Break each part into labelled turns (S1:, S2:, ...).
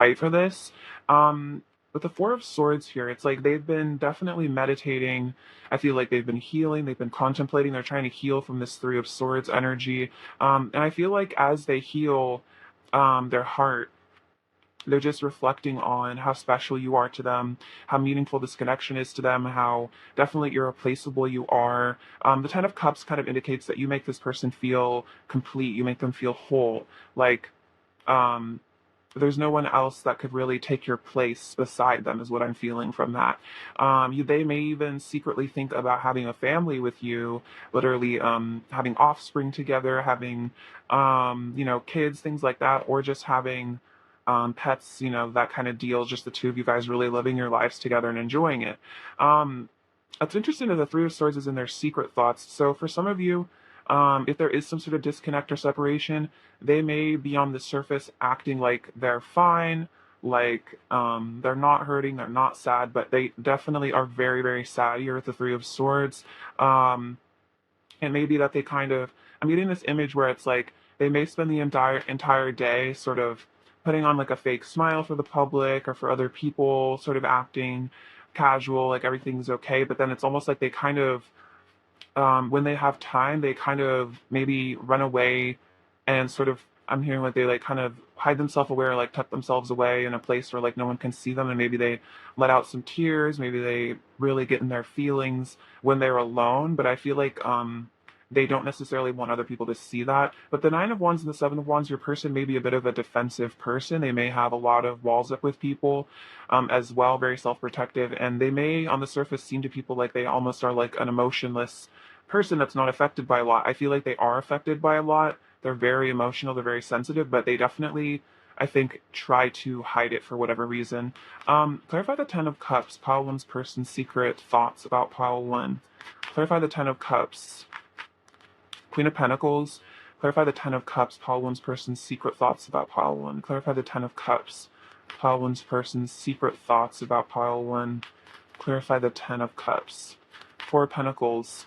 S1: fight for this. Um, with the Four of Swords here, it's like they've been definitely meditating. I feel like they've been healing, they've been contemplating, they're trying to heal from this Three of Swords energy. And I feel like as they heal their heart, they're just reflecting on how special you are to them, how meaningful this connection is to them, how definitely irreplaceable you are. The Ten of Cups kind of indicates that you make this person feel complete, you make them feel whole. Like, um, there's no one else that could really take your place beside them, is what I'm feeling from that. They may even secretly think about having a family with you, literally having offspring together, having kids, things like that, or just having pets, that kind of deal. Just the two of you guys really living your lives together and enjoying it. Um, What's interesting is the Three of Swords is in their secret thoughts. So for some of you, if there is some sort of disconnect or separation, they may be on the surface acting like they're fine, like they're not hurting, they're not sad, but they definitely are very, very sad here with the Three of Swords. Um, and maybe that they kind of, I'm getting this image where it's like they may spend the entire day sort of putting on like a fake smile for the public or for other people, sort of acting casual, like everything's okay, but then it's almost like they kind of when they have time, they kind of maybe run away and sort of, I'm hearing like they like kind of hide themselves away or like tuck themselves away in a place where like no one can see them, and maybe they let out some tears, maybe they really get in their feelings when they're alone. But I feel like they don't necessarily want other people to see that. But the Nine of Wands and the Seven of Wands, your person may be a bit of a defensive person. They may have a lot of walls up with people as well, very self-protective, and they may on the surface seem to people like they almost are like an emotionless person that's not affected by a lot. I feel like they are affected by a lot. They're very emotional, they're very sensitive, but they definitely, I think, try to hide it for whatever reason. Clarify the Ten of Cups, pile one's person's secret thoughts about pile one. Clarify the Ten of Cups. Queen of Pentacles, clarify the Ten of Cups, pile one's person's secret thoughts about pile one. Clarify the Ten of Cups, pile one's person's secret thoughts about pile one. Clarify the Ten of Cups. Four of Pentacles,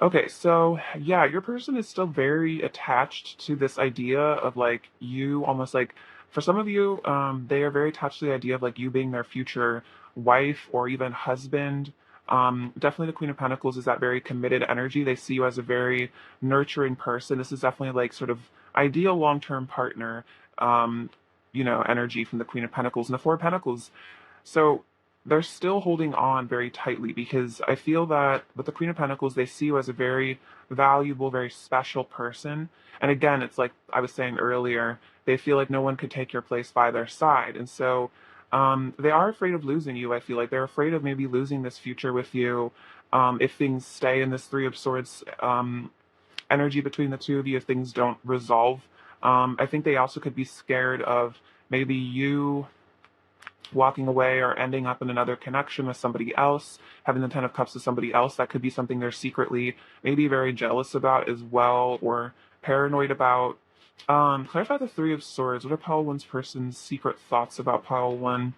S1: okay, so yeah, your person is still very attached to this idea of like you almost like for some of you, they are very attached to the idea of like you being their future wife or even husband. Definitely the Queen of Pentacles is that very committed energy. They see you as a very nurturing person. This is definitely like sort of ideal long-term partner, energy from the Queen of Pentacles and the Four of Pentacles. So they're still holding on very tightly because I feel that with the Queen of Pentacles, they see you as a very valuable, very special person. And again, it's like I was saying earlier, they feel like no one could take your place by their side. And so they are afraid of losing you. I feel like they're afraid of maybe losing this future with you if things stay in this Three of Swords energy between the two of you, if things don't resolve. I think they also could be scared of maybe you walking away or ending up in another connection with somebody else, having the Ten of Cups with somebody else. That could be something they're secretly maybe very jealous about as well, or paranoid about. Clarify the Three of Swords. What are pile one's person's secret thoughts about pile one?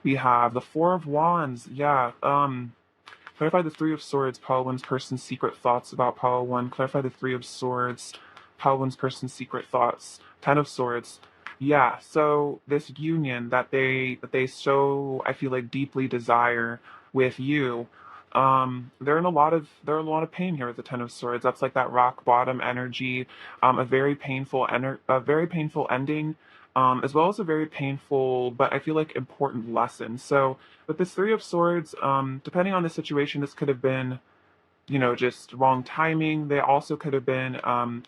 S1: We have the Four of Wands. Yeah. Clarify the Three of Swords. Pile one's person's secret thoughts about pile one. Clarify the Three of Swords. Pile one's person's secret thoughts. Ten of Swords. Yeah, so this union that they so I feel like deeply desire with you, they're in a lot of pain here with the Ten of Swords. That's like that rock bottom energy, a very painful ending, as well as a very painful but I feel like important lesson. So with this Three of Swords, depending on the situation, this could have been just wrong timing. They also could have been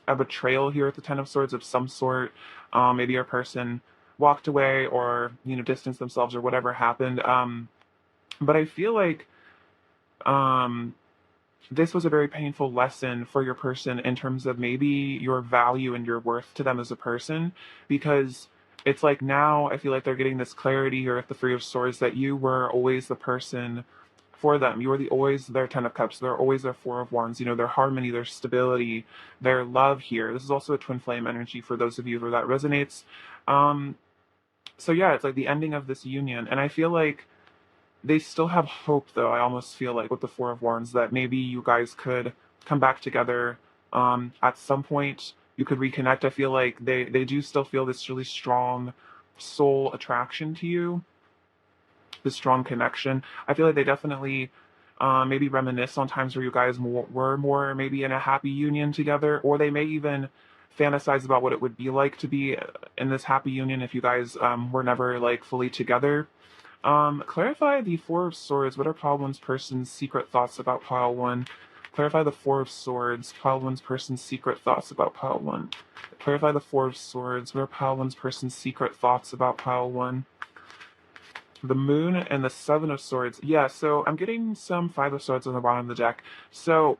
S1: a betrayal here at the Ten of Swords of some sort. Maybe your person walked away or, distanced themselves or whatever happened. But I feel like um, this was a very painful lesson for your person in terms of maybe your value and your worth to them as a person, because it's like now I feel like they're getting this clarity here at the Three of Swords that you were always the person for them. You were always their Ten of Cups. They're always their Four of Wands. Their harmony, their stability, their love here. This is also a twin flame energy for those of you where that resonates. Um, so yeah, it's like the ending of this union, and I feel like they still have hope, though. I almost feel like with the Four of Wands that maybe you guys could come back together at some point. you could reconnect. I feel like they do still feel this really strong soul attraction to you, this strong connection. I feel like they definitely maybe reminisce on times where you guys were more maybe in a happy union together, or they may even fantasize about what it would be like to be in this happy union if you guys were never like fully together. Clarify the Four of Swords. What are pile one's person's secret thoughts about pile one? Clarify the Four of Swords. Pile one's person's secret thoughts about pile one. Clarify the Four of Swords. What are pile one's person's secret thoughts about pile one? The Moon and the Seven of Swords. Yeah, so I'm getting some Five of Swords on the bottom of the deck. So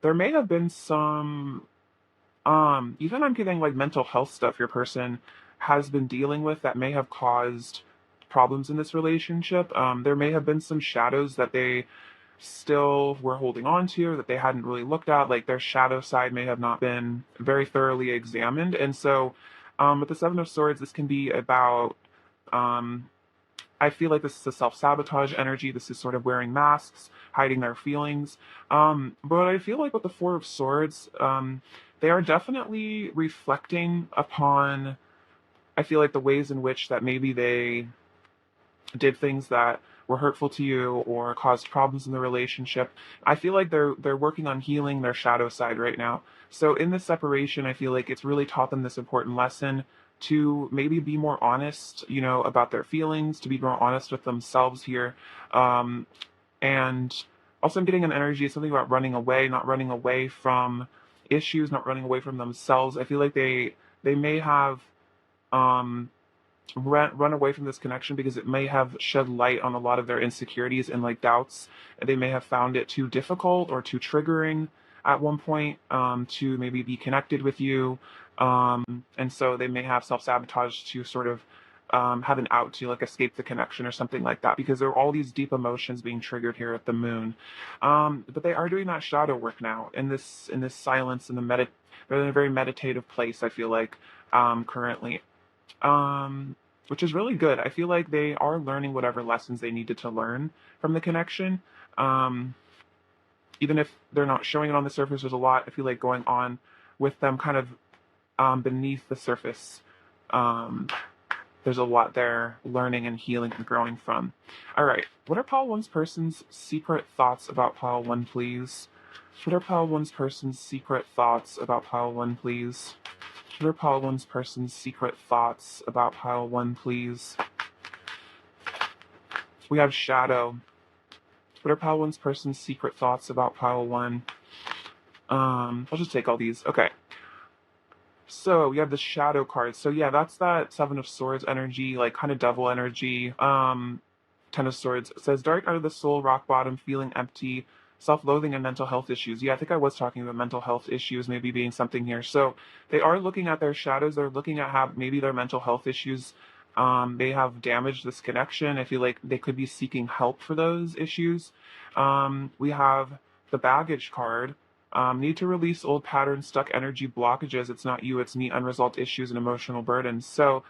S1: there may have been some even I'm getting like mental health stuff your person has been dealing with that may have caused problems in this relationship. There may have been some shadows that they still were holding on to that they hadn't really looked at. Like their shadow side may have not been very thoroughly examined. And so with the Seven of Swords, this can be about um, I feel like this is a self-sabotage energy. This is sort of wearing masks, hiding their feelings. But I feel like with the Four of Swords, they are definitely reflecting upon, I feel like the ways in which that maybe they did things that were hurtful to you or caused problems in the relationship. I feel like they're working on healing their shadow side right now. So in this separation, I feel like it's really taught them this important lesson to maybe be more honest, about their feelings, to be more honest with themselves here. And also I'm getting an energy, something about running away, not running away from issues, not running away from themselves. I feel like they may have um run away from this connection because it may have shed light on a lot of their insecurities and like doubts. They may have found it too difficult or too triggering at one point to maybe be connected with you. And so they may have self-sabotage to sort of have an out to like escape the connection or something like that because there are all these deep emotions being triggered here at the moon. But they are doing that shadow work now in this silence in they're in a very meditative place, I feel like, currently. Which is really good. I feel like they are learning whatever lessons they needed to learn from the connection. Um, Even if they're not showing it on the surface, there's a lot I feel like going on with them kind of beneath the surface. Um, there's a lot they're learning and healing and growing from. All right, what are Pile One's person's secret thoughts about Pile One, please? What are Pile One's person's secret thoughts about Pile One, please? What are Pile One's person's secret thoughts about Pile One, please? We have Shadow. What are Pile One's person's secret thoughts about Pile One? I'll just take all these. Okay. So we have the Shadow card. So yeah, that's that Seven of Swords energy, like kind of devil energy. Ten of Swords. It says dark out of the soul, rock bottom, feeling empty, self-loathing, and mental health issues. Yeah, I think I was talking about mental health issues maybe being something here. So they are looking at their shadows. They're looking at how maybe their mental health issues they have damaged this connection. I feel like they could be seeking help for those issues. We have the baggage card. Need to release old patterns, stuck energy blockages. It's not you, it's me, unresolved issues and emotional burdens. So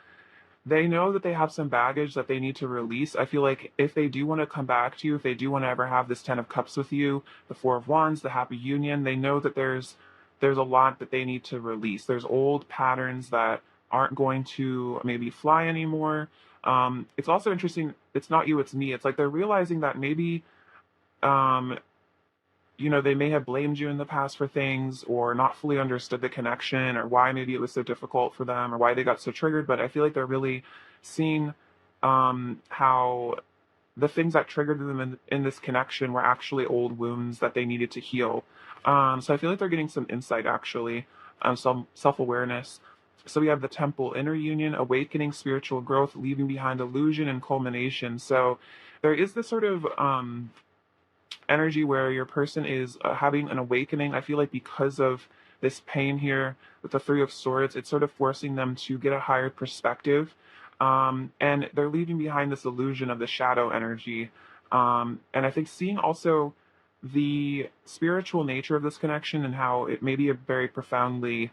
S1: they know that they have some baggage that they need to release. I feel like if they do want to come back to you, if they do want to ever have this Ten of Cups with you, the Four of Wands, the Happy Union, they know that there's a lot that they need to release. There's old patterns that aren't going to maybe fly anymore. It's also interesting. It's not you, it's me. It's like they're realizing that maybe um, they may have blamed you in the past for things or not fully understood the connection or why maybe it was so difficult for them or why they got so triggered. But I feel like they're really seeing how the things that triggered them in this connection were actually old wounds that they needed to heal. So I feel like they're getting some insight actually, some self-awareness. So we have the Temple, inner union, awakening, spiritual growth, leaving behind illusion, and culmination. So there is this sort of energy where your person is having an awakening. I feel like because of this pain here with the Three of Swords, it's sort of forcing them to get a higher perspective. And they're leaving behind this illusion of the shadow energy. And I think seeing also the spiritual nature of this connection and how it may be a very profoundly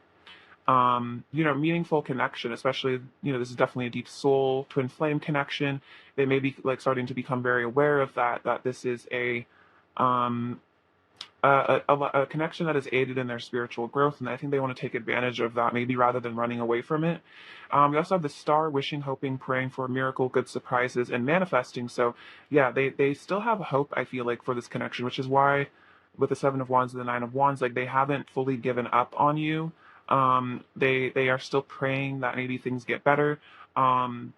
S1: meaningful connection, especially, this is definitely a deep soul twin flame connection. They may be like starting to become very aware of that this is a um, a connection that is aided in their spiritual growth, and I think they want to take advantage of that, maybe rather than running away from it. We also have the star, wishing, hoping, praying for a miracle, good surprises, and manifesting. So, yeah, they still have hope, I feel like, for this connection, which is why with the Seven of Wands and the Nine of Wands, like they haven't fully given up on you. They are still praying that maybe things get better. And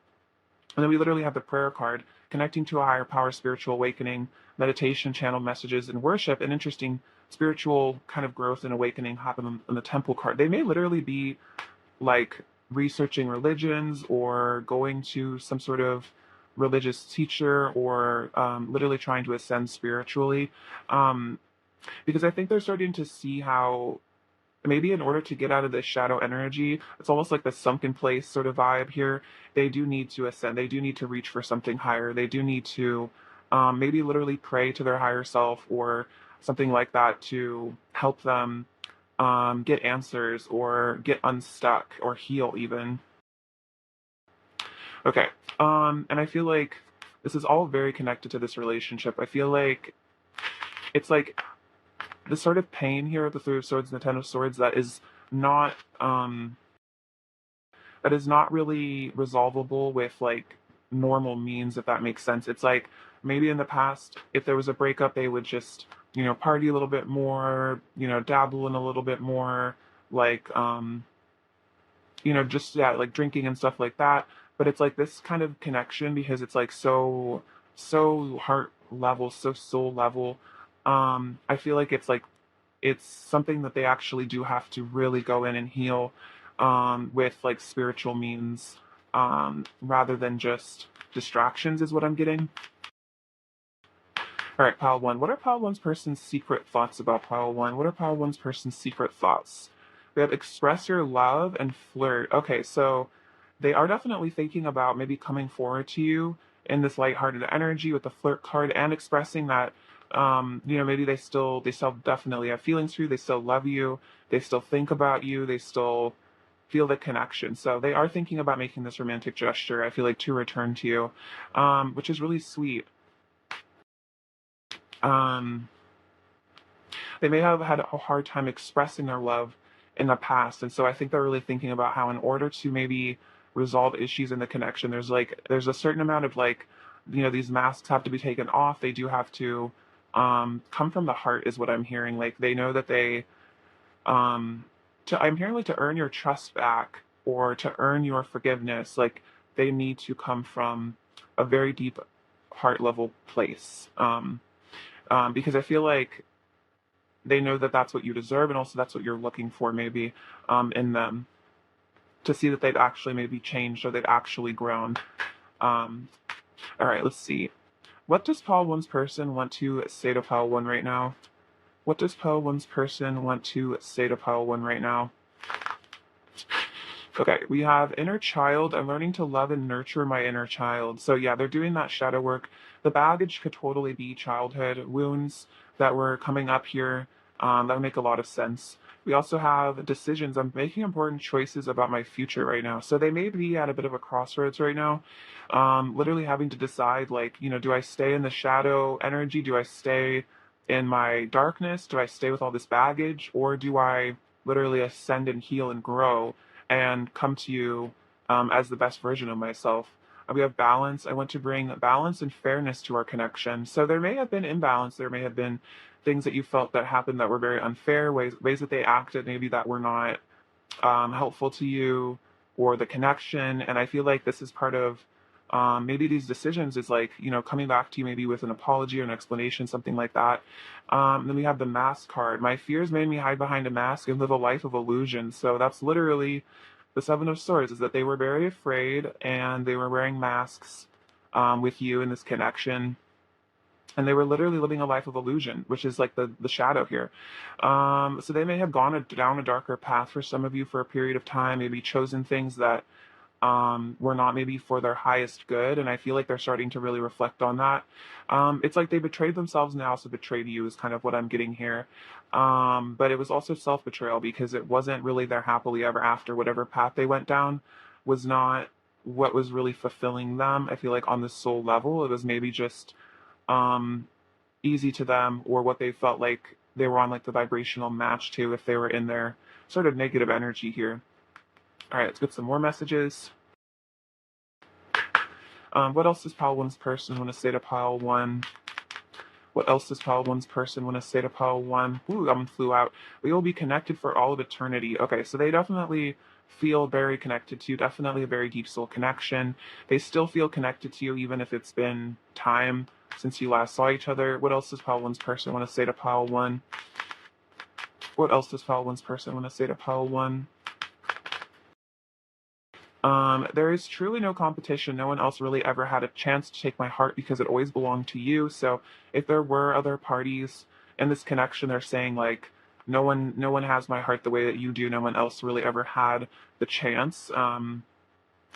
S1: then we literally have the prayer card, connecting to a higher power, spiritual awakening, meditation, channel messages, and worship. An interesting spiritual kind of growth and awakening happen in the temple card. They may literally be like researching religions or going to some sort of religious teacher or literally trying to ascend spiritually. Um, because I think they're starting to see how maybe in order to get out of this shadow energy, it's almost like the sunken place sort of vibe here. They do need to ascend. They do need to reach for something higher. They do need to maybe literally pray to their higher self or something like that to help them get answers or get unstuck or heal even. Okay. And I feel like this is all very connected to this relationship. I feel like it's like the sort of pain here with the Three of Swords and the Ten of Swords not um that is not really resolvable with like normal means, if that makes sense. It's like maybe in the past, if there was a breakup, they would just, party a little bit more, dabble in a little bit more, like just yeah, like drinking and stuff like that. But it's like this kind of connection because it's like so heart level, so soul level. I feel like it's something that they actually do have to really go in and heal with like spiritual means rather than just distractions, is what I'm getting. All right, pile one. What are pile one's person's secret thoughts about pile one? What are pile one's person's secret thoughts? We have express your love and flirt. Okay, so they are definitely thinking about maybe coming forward to you in this lighthearted energy with the flirt card and expressing that maybe they still definitely have feelings for you, they still love you, they still think about you, they still feel the connection. So they are thinking about making this romantic gesture, I feel like, to return to you, which is really sweet. Um, they may have had a hard time expressing their love in the past, and so I think they're really thinking about how in order to maybe resolve issues in the connection, there's a certain amount of like, these masks have to be taken off. They do have to come from the heart, is what I'm hearing. Like they know that um I'm hearing like to earn your trust back or to earn your forgiveness, like they need to come from a very deep heart level place. Because I feel like they know that that's what you deserve, and also that's what you're looking for, maybe in them, to see that they've actually maybe changed or they've actually grown. Um, all right, let's see. What does Paul One's person want to say to Paul One right now? What does Paul One's person want to say to Paul One right now? Okay, we have inner child. I'm learning to love and nurture my inner child. So yeah, they're doing that shadow work. The baggage could totally be childhood wounds that were coming up here. That would make a lot of sense. We also have decisions. I'm making important choices about my future right now. So they may be at a bit of a crossroads right now. Literally having to decide, like, do I stay in the shadow energy? Do I stay in my darkness? Do I stay with all this baggage? Or do I literally ascend and heal and grow and come to you as the best version of myself? We have balance. I want to bring balance and fairness to our connection. So there may have been imbalance. There may have been things that you felt that happened that were very unfair, ways that they acted maybe that were not helpful to you or the connection. And I feel like this is part of maybe these decisions is like, coming back to you maybe with an apology or an explanation, something like that. Then we have the mask card. My fears made me hide behind a mask and live a life of illusion. So that's literally the Seven of Swords, is that they were very afraid and they were wearing masks with you in this connection. And they were literally living a life of illusion, which is like the shadow here. So they may have gone down a darker path for some of you for a period of time, maybe chosen things that were not maybe for their highest good. And I feel like they're starting to really reflect on that. It's like they betrayed themselves and they also betrayed you, is kind of what I'm getting here. But it was also self-betrayal because it wasn't really their happily ever after. Whatever path they went down was not what was really fulfilling them. I feel like on the soul level, it was maybe just um, easy to them, or what they felt like they were on like the vibrational match too, if they were in their sort of negative energy here. All right, let's get some more messages. What else does pile one's person want to say to pile one? What else does pile one's person want to say to pile one? Ooh, that one flew out. We will be connected for all of eternity. Okay, so they definitely feel very connected to you, definitely a very deep soul connection. They still feel connected to you even if it's been time since you last saw each other. What else does pile one's person want to say to pile one? What else does pile one's person want to say to pile one? There is truly no competition. No one else really ever had a chance to take my heart because it always belonged to you. So if there were other parties in this connection, they're saying like, no one has my heart the way that you do. No one else really ever had the chance.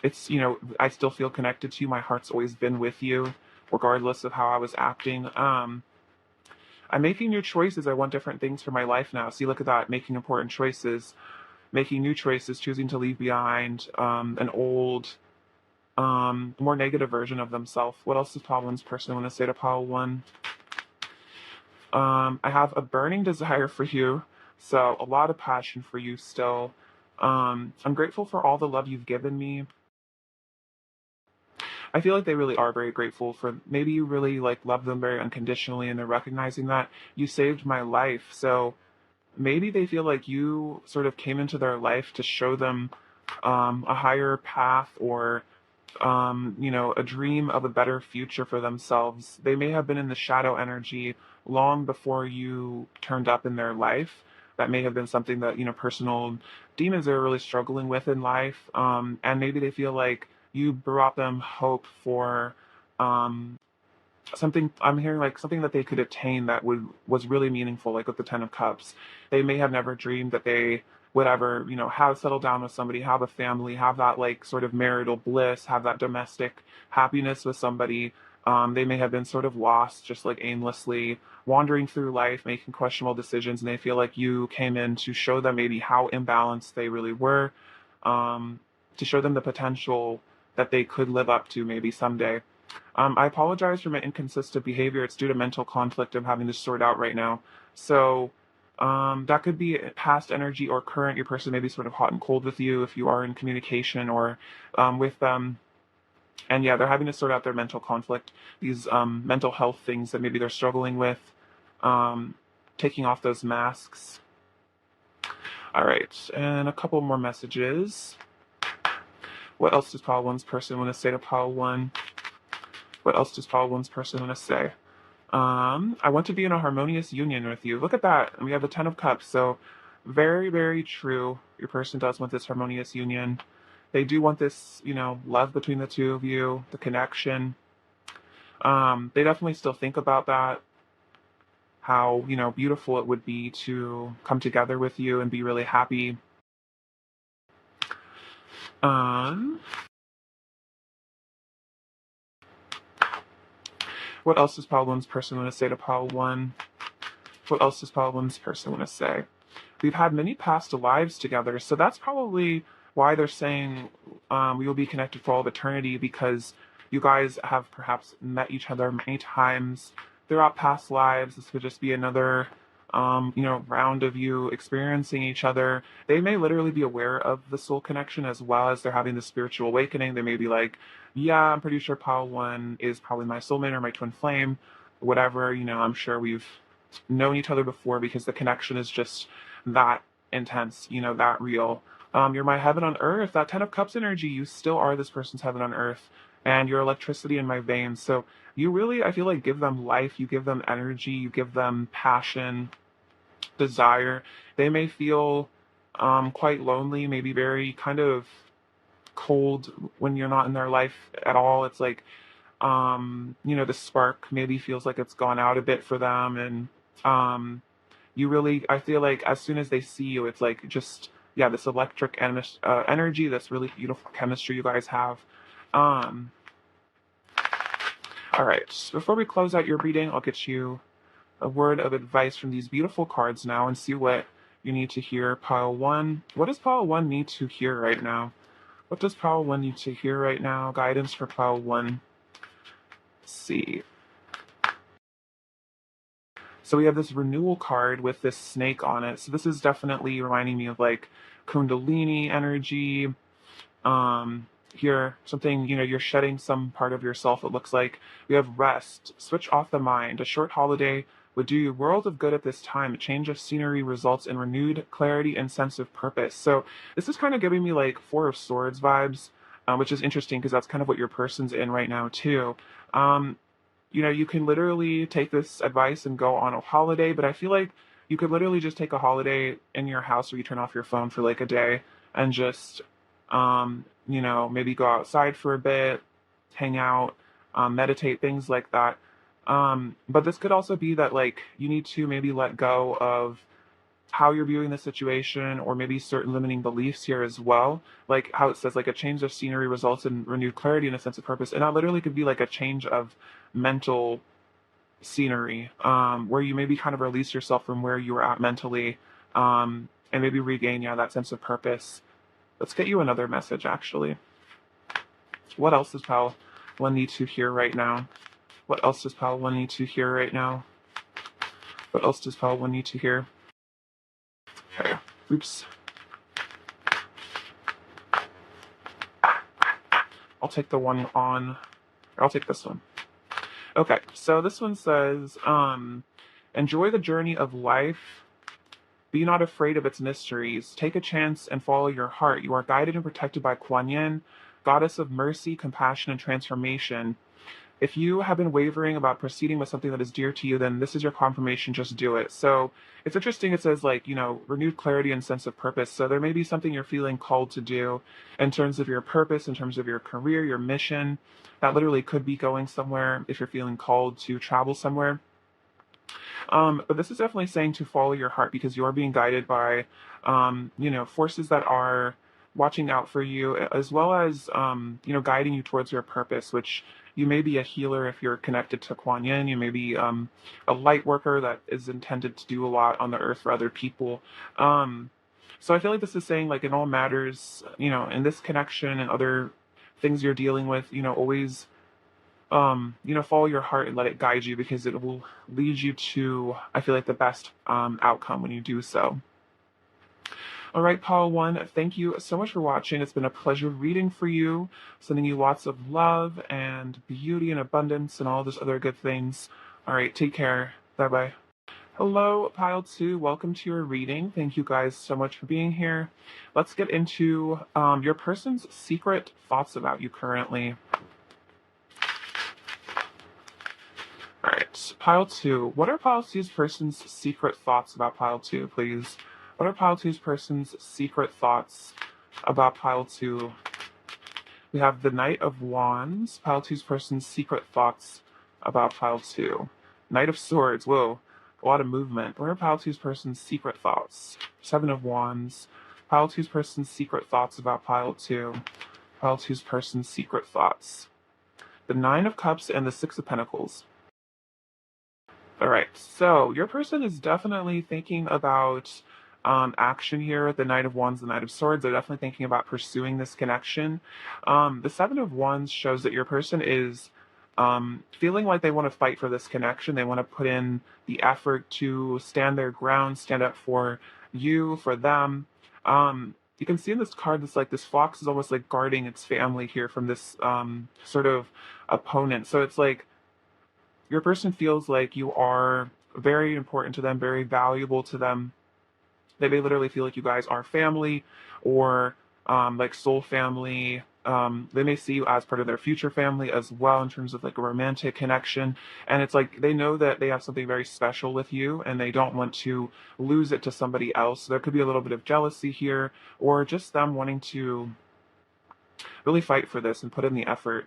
S1: It's, I still feel connected to you. My heart's always been with you, regardless of how I was acting. I'm making new choices. I want different things for my life now. See, look at that, making important choices, making new choices, choosing to leave behind an old, more negative version of themselves. What else does pile one's person want to say to pile one? I have a burning desire for you, so a lot of passion for you still. I'm grateful for all the love you've given me. I feel like they really are very grateful for, maybe you really like love them very unconditionally and they're recognizing that you saved my life. So maybe they feel like you sort of came into their life to show them a higher path, or a dream of a better future for themselves. They may have been in the shadow energy long before you turned up in their life. That may have been something that, personal demons are really struggling with in life. And maybe they feel like you brought them hope for um, something. I'm hearing like something that they could attain that was really meaningful, like with the Ten of Cups. They may have never dreamed that they would ever, have settled down with somebody, have a family, have that like sort of marital bliss, have that domestic happiness with somebody. They may have been sort of lost, just like aimlessly wandering through life, making questionable decisions, and they feel like you came in to show them maybe how imbalanced they really were, um, to show them the potential that they could live up to maybe someday. I apologize for my inconsistent behavior. It's due to mental conflict I'm having to sort out right now. So that could be past energy or current. Your person may be sort of hot and cold with you if you are in communication or with them. And yeah, they're having to sort out their mental conflict, these mental health things that maybe they're struggling with, um, taking off those masks. All right, and a couple more messages. What else does pile one's person want to say to pile one? What else does pile one's person want to say? I want to be in a harmonious union with you. Look at that. And we have the Ten of Cups. So very, very true. Your person does want this harmonious union. They do want this, love between the two of you, the connection. They definitely still think about that, how, beautiful it would be to come together with you and be really happy. Um, what else does pile one's person want to say to pile one? What else does pile one's person want to say? We've had many past lives together, so that's probably why they're saying we will be connected for all of eternity, because you guys have perhaps met each other many times throughout past lives. This could just be another round of you experiencing each other. They may literally be aware of the soul connection as well as they're having the spiritual awakening. They may be like, yeah, I'm pretty sure Pile One is probably my soulmate or my twin flame, whatever. I'm sure we've known each other before because the connection is just that intense, that real. You're my heaven on earth. That Ten of Cups energy, you still are this person's heaven on earth, and your electricity in my veins. So you really, I feel like, give them life, you give them energy, you give them passion, desire. They may feel quite lonely, maybe very kind of cold when you're not in their life at all. It's like, the spark maybe feels like it's gone out a bit for them. And you really, I feel like as soon as they see you, it's like just, yeah, this electric energy, this really beautiful chemistry you guys have. Um, all right, before we close out your reading, I'll get you a word of advice from these beautiful cards now and see what you need to hear. Pile one. What does pile one need to hear right now? What does pile one need to hear right now? Guidance for pile one. Let's see. So we have this renewal card with this snake on it. So this is definitely reminding me of like Kundalini energy. Um, here, something, you're shedding some part of yourself, it looks like. We have rest, switch off the mind. A short holiday would do you a world of good at this time. A change of scenery results in renewed clarity and sense of purpose. So this is kind of giving me like Four of Swords vibes, which is interesting because that's kind of what your person's in right now too. Um, you can literally take this advice and go on a holiday, but I feel like you could literally just take a holiday in your house where you turn off your phone for like a day and just, maybe go outside for a bit, hang out, meditate, things like that. But this could also be that like you need to maybe let go of how you're viewing the situation, or maybe certain limiting beliefs here as well. Like how it says, like a change of scenery results in renewed clarity and a sense of purpose. And that literally could be like a change of mental scenery, where you maybe kind of release yourself from where you were at mentally, and maybe regain, yeah, that sense of purpose. Let's get you another message, actually. What else does Pal One need to hear right now? What else does Pal One need to hear right now? What else does Pal One need to hear? Okay. Oops. I'll take the one on. I'll take this one. Okay, so this one says, enjoy the journey of life. Be not afraid of its mysteries. Take a chance and follow your heart. You are guided and protected by Kuan Yin, goddess of mercy, compassion, and transformation. If you have been wavering about proceeding with something that is dear to you, then this is your confirmation. Just do it. So it's interesting. It says, like, renewed clarity and sense of purpose. So there may be something you're feeling called to do in terms of your purpose, in terms of your career, your mission. That literally could be going somewhere if you're feeling called to travel somewhere. But this is definitely saying to follow your heart because you're being guided by, forces that are watching out for you, as well as, guiding you towards your purpose, which you may be a healer if you're connected to Kuan Yin. You may be a light worker that is intended to do a lot on the earth for other people. So I feel like this is saying, like, in all matters, in this connection and other things you're dealing with, always follow your heart and let it guide you because it will lead you to, I feel like, the best outcome when you do so. All right, Paul One, thank you so much for watching. It's been a pleasure reading for you, sending you lots of love and beauty and abundance and all those other good things. All right, take care. Bye-bye. Hello, Pile 2. Welcome to your reading. Thank you guys so much for being here. Let's get into your person's secret thoughts about you currently. All right, Pile 2. What are Pile 2's person's secret thoughts about Pile 2, please? What are Pile 2's person's secret thoughts about Pile 2? We have the Knight of Wands. Pile 2's person's secret thoughts about Pile 2. Knight of Swords. Whoa, a lot of movement. What are Pile 2's person's secret thoughts? Seven of Wands. Pile 2's person's secret thoughts about Pile 2. Pile 2's person's secret thoughts. The Nine of Cups and the Six of Pentacles. All right, so your person is definitely thinking about action here with the Knight of Wands, the Knight of Swords. They're definitely thinking about pursuing this connection. The Seven of Wands shows that your person is feeling like they want to fight for this connection. They want to put in the effort to stand their ground, stand up for you, for them. You can see in this card, this fox is almost like guarding its family here from this sort of opponent. So it's like, your person feels like you are very important to them, very valuable to them. They may literally feel like you guys are family or like soul family. They may see you as part of their future family as well in terms of like a romantic connection. And it's like they know that they have something very special with you and they don't want to lose it to somebody else. So there could be a little bit of jealousy here or just them wanting to really fight for this and put in the effort.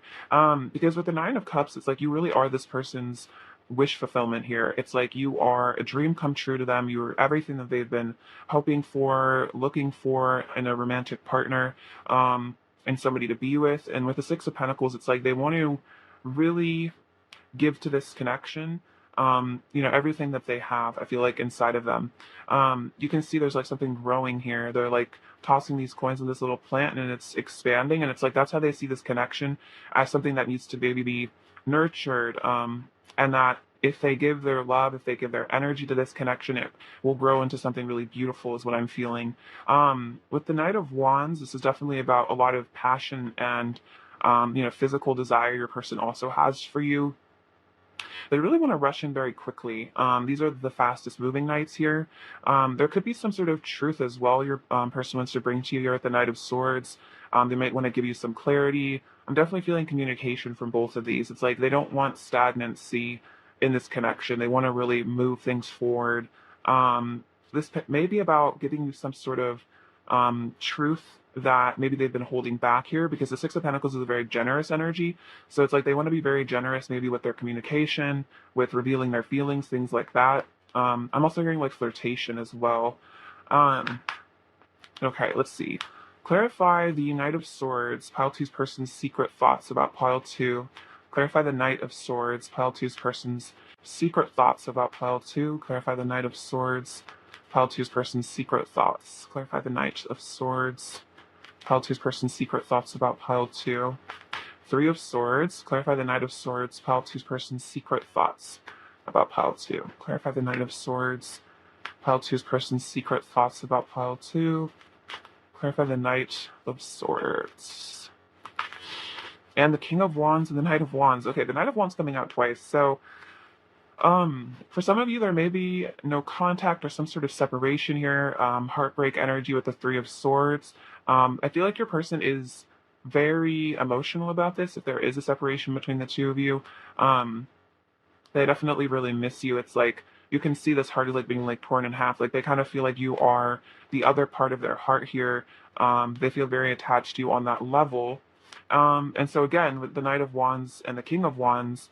S1: Because with the Nine of Cups, it's like you really are this person's wish fulfillment here. It's like you are a dream come true to them. You're everything that they've been hoping for, looking for in a romantic partner, and somebody to be with. And with the Six of Pentacles, it's like they want to really give to this connection, everything that they have, I feel like, inside of them. You can see there's like something growing here. They're like tossing these coins in this little plant and it's expanding. And it's like, that's how they see this connection as something that needs to maybe be nurtured. And that if they give their love, if they give their energy to this connection, it will grow into something really beautiful, is what I'm feeling. With the Knight of Wands, this is definitely about a lot of passion and physical desire your person also has for you. They really want to rush in very quickly. These are the fastest moving knights here. There could be some sort of truth as well your person wants to bring to you here at the Knight of Swords. They might want to give you some clarity. I'm definitely feeling communication from both of these. It's like they don't want stagnancy in this connection. They want to really move things forward. This may be about giving you some sort of truth that maybe they've been holding back here, because the Six of Pentacles is a very generous energy. So it's like they want to be very generous, maybe with their communication, with revealing their feelings, things like that. I'm also hearing like flirtation as well. Um, okay, let's see. Clarify the Knight of Swords, pile two's person's secret thoughts about pile two. Clarify the Knight of Swords, pile two's person's secret thoughts about pile two. Clarify the Knight of Swords, pile two's person's secret thoughts. Clarify the Knight of Swords, pile two's person's secret thoughts about pile two. Three of Swords. Clarify the Knight of Swords, pile two's person's secret thoughts about pile two. Clarify the Knight of Swords, pile two's person's secret thoughts about pile two. Clarify the Knight of Swords. And the King of Wands and the Knight of Wands. Okay, the Knight of Wands coming out twice. So, for some of you, there may be no contact or some sort of separation here. Heartbreak energy with the Three of Swords. I feel like your person is very emotional about this. If there is a separation between the two of you, they definitely really miss you. It's like you can see this heart is like being like torn in half. Like they kind of feel like you are the other part of their heart here. They feel very attached to you on that level. And so again, with the Knight of Wands and the King of Wands,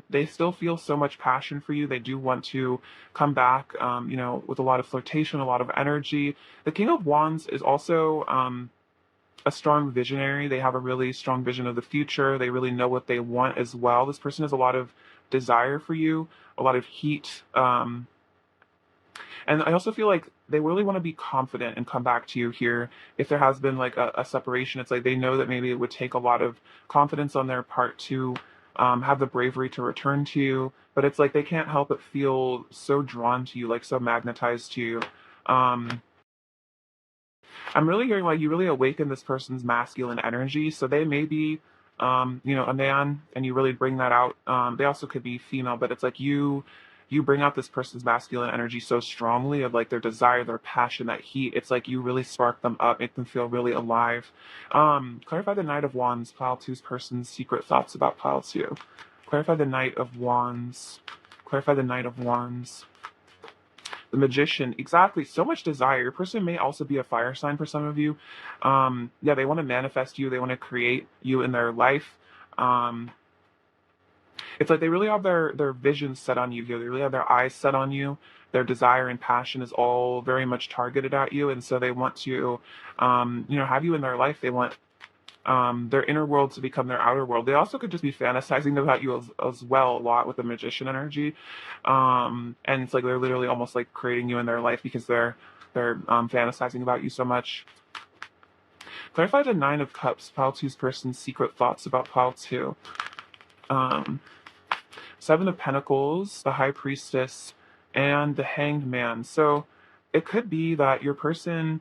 S1: they still feel so much passion for you. They do want to come back, with a lot of flirtation, a lot of energy. The King of Wands is also a strong visionary. They have a really strong vision of the future. They really know what they want as well. This person has a lot of desire for you, a lot of heat. And I also feel like they really want to be confident and come back to you here. If there has been like a separation, it's like they know that maybe it would take a lot of confidence on their part to have the bravery to return to you. But it's like they can't help but feel so drawn to you, like so magnetized to you. Um, I'm really hearing like you really awaken this person's masculine energy. So they may be, a man, and you really bring that out. They also could be female, but it's like you bring out this person's masculine energy so strongly of like their desire, their passion, that heat. It's like you really spark them up, make them feel really alive. Clarify the Knight of Wands, pile two's person's secret thoughts about pile two. Clarify the Knight of Wands. Clarify the Knight of Wands. The Magician, exactly. So much desire. Your person may also be a fire sign for some of you. Yeah, they want to manifest you. They want to create you in their life. Um, it's like they really have their vision set on you here. They really have their eyes set on you. Their desire and passion is all very much targeted at you, and so they want to, have you in their life. They want their inner world to become their outer world. They also could just be fantasizing about you as well a lot with the Magician energy, and it's like they're literally almost like creating you in their life because they're fantasizing about you so much. Clarify the Nine of Cups, pile two's person's secret thoughts about pile two. Um, Seven of Pentacles, the High Priestess, and the Hanged Man. So it could be that your person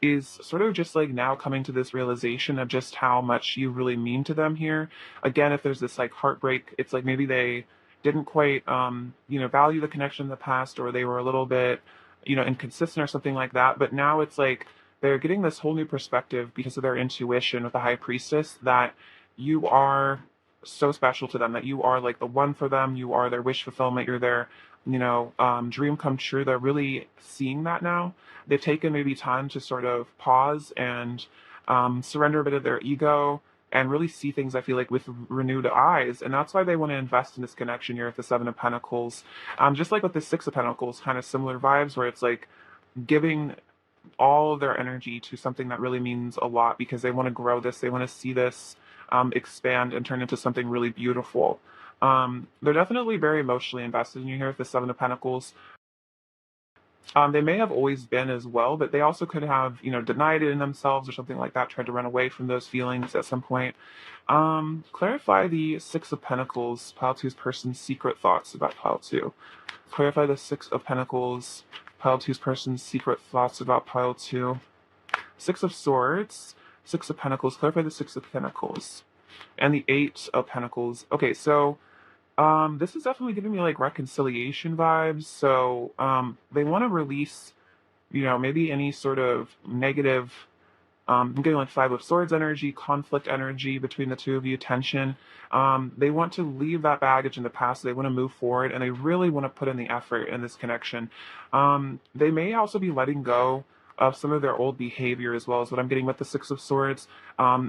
S1: is sort of just like now coming to this realization of just how much you really mean to them here. Again, if there's this like heartbreak, it's like maybe they didn't quite, value the connection in the past, or they were a little bit, inconsistent or something like that. But now it's like they're getting this whole new perspective because of their intuition with the High Priestess that you are so special to them, that you are like the one for them. You are their wish fulfillment. You're their, dream come true. They're really seeing that now. They've taken maybe time to sort of pause and surrender a bit of their ego and really see things, I feel like, with renewed eyes. And that's why they want to invest in this connection here with the Seven of Pentacles. Just like with the Six of Pentacles, kind of similar vibes, where it's like giving all of their energy to something that really means a lot because they want to grow this, they want to see this expand and turn into something really beautiful. They're definitely very emotionally invested in you here with the Seven of Pentacles. They may have always been as well, but they also could have, denied it in themselves or something like that, tried to run away from those feelings at some point. Clarify the Six of Pentacles, pile two's person's secret thoughts about pile two. Clarify the Six of Pentacles, pile two's person's secret thoughts about pile two. Six of Swords, Six of Pentacles, clarify the Six of Pentacles. And the Eight of Pentacles. Okay, so this is definitely giving me like reconciliation vibes. So they want to release, maybe any sort of negative. I'm getting like Five of Swords energy, conflict energy between the two of you, tension. They want to leave that baggage in the past. They want to move forward, and they really want to put in the effort in this connection. They may also be letting go of some of their old behavior as well as what I'm getting with the Six of Swords.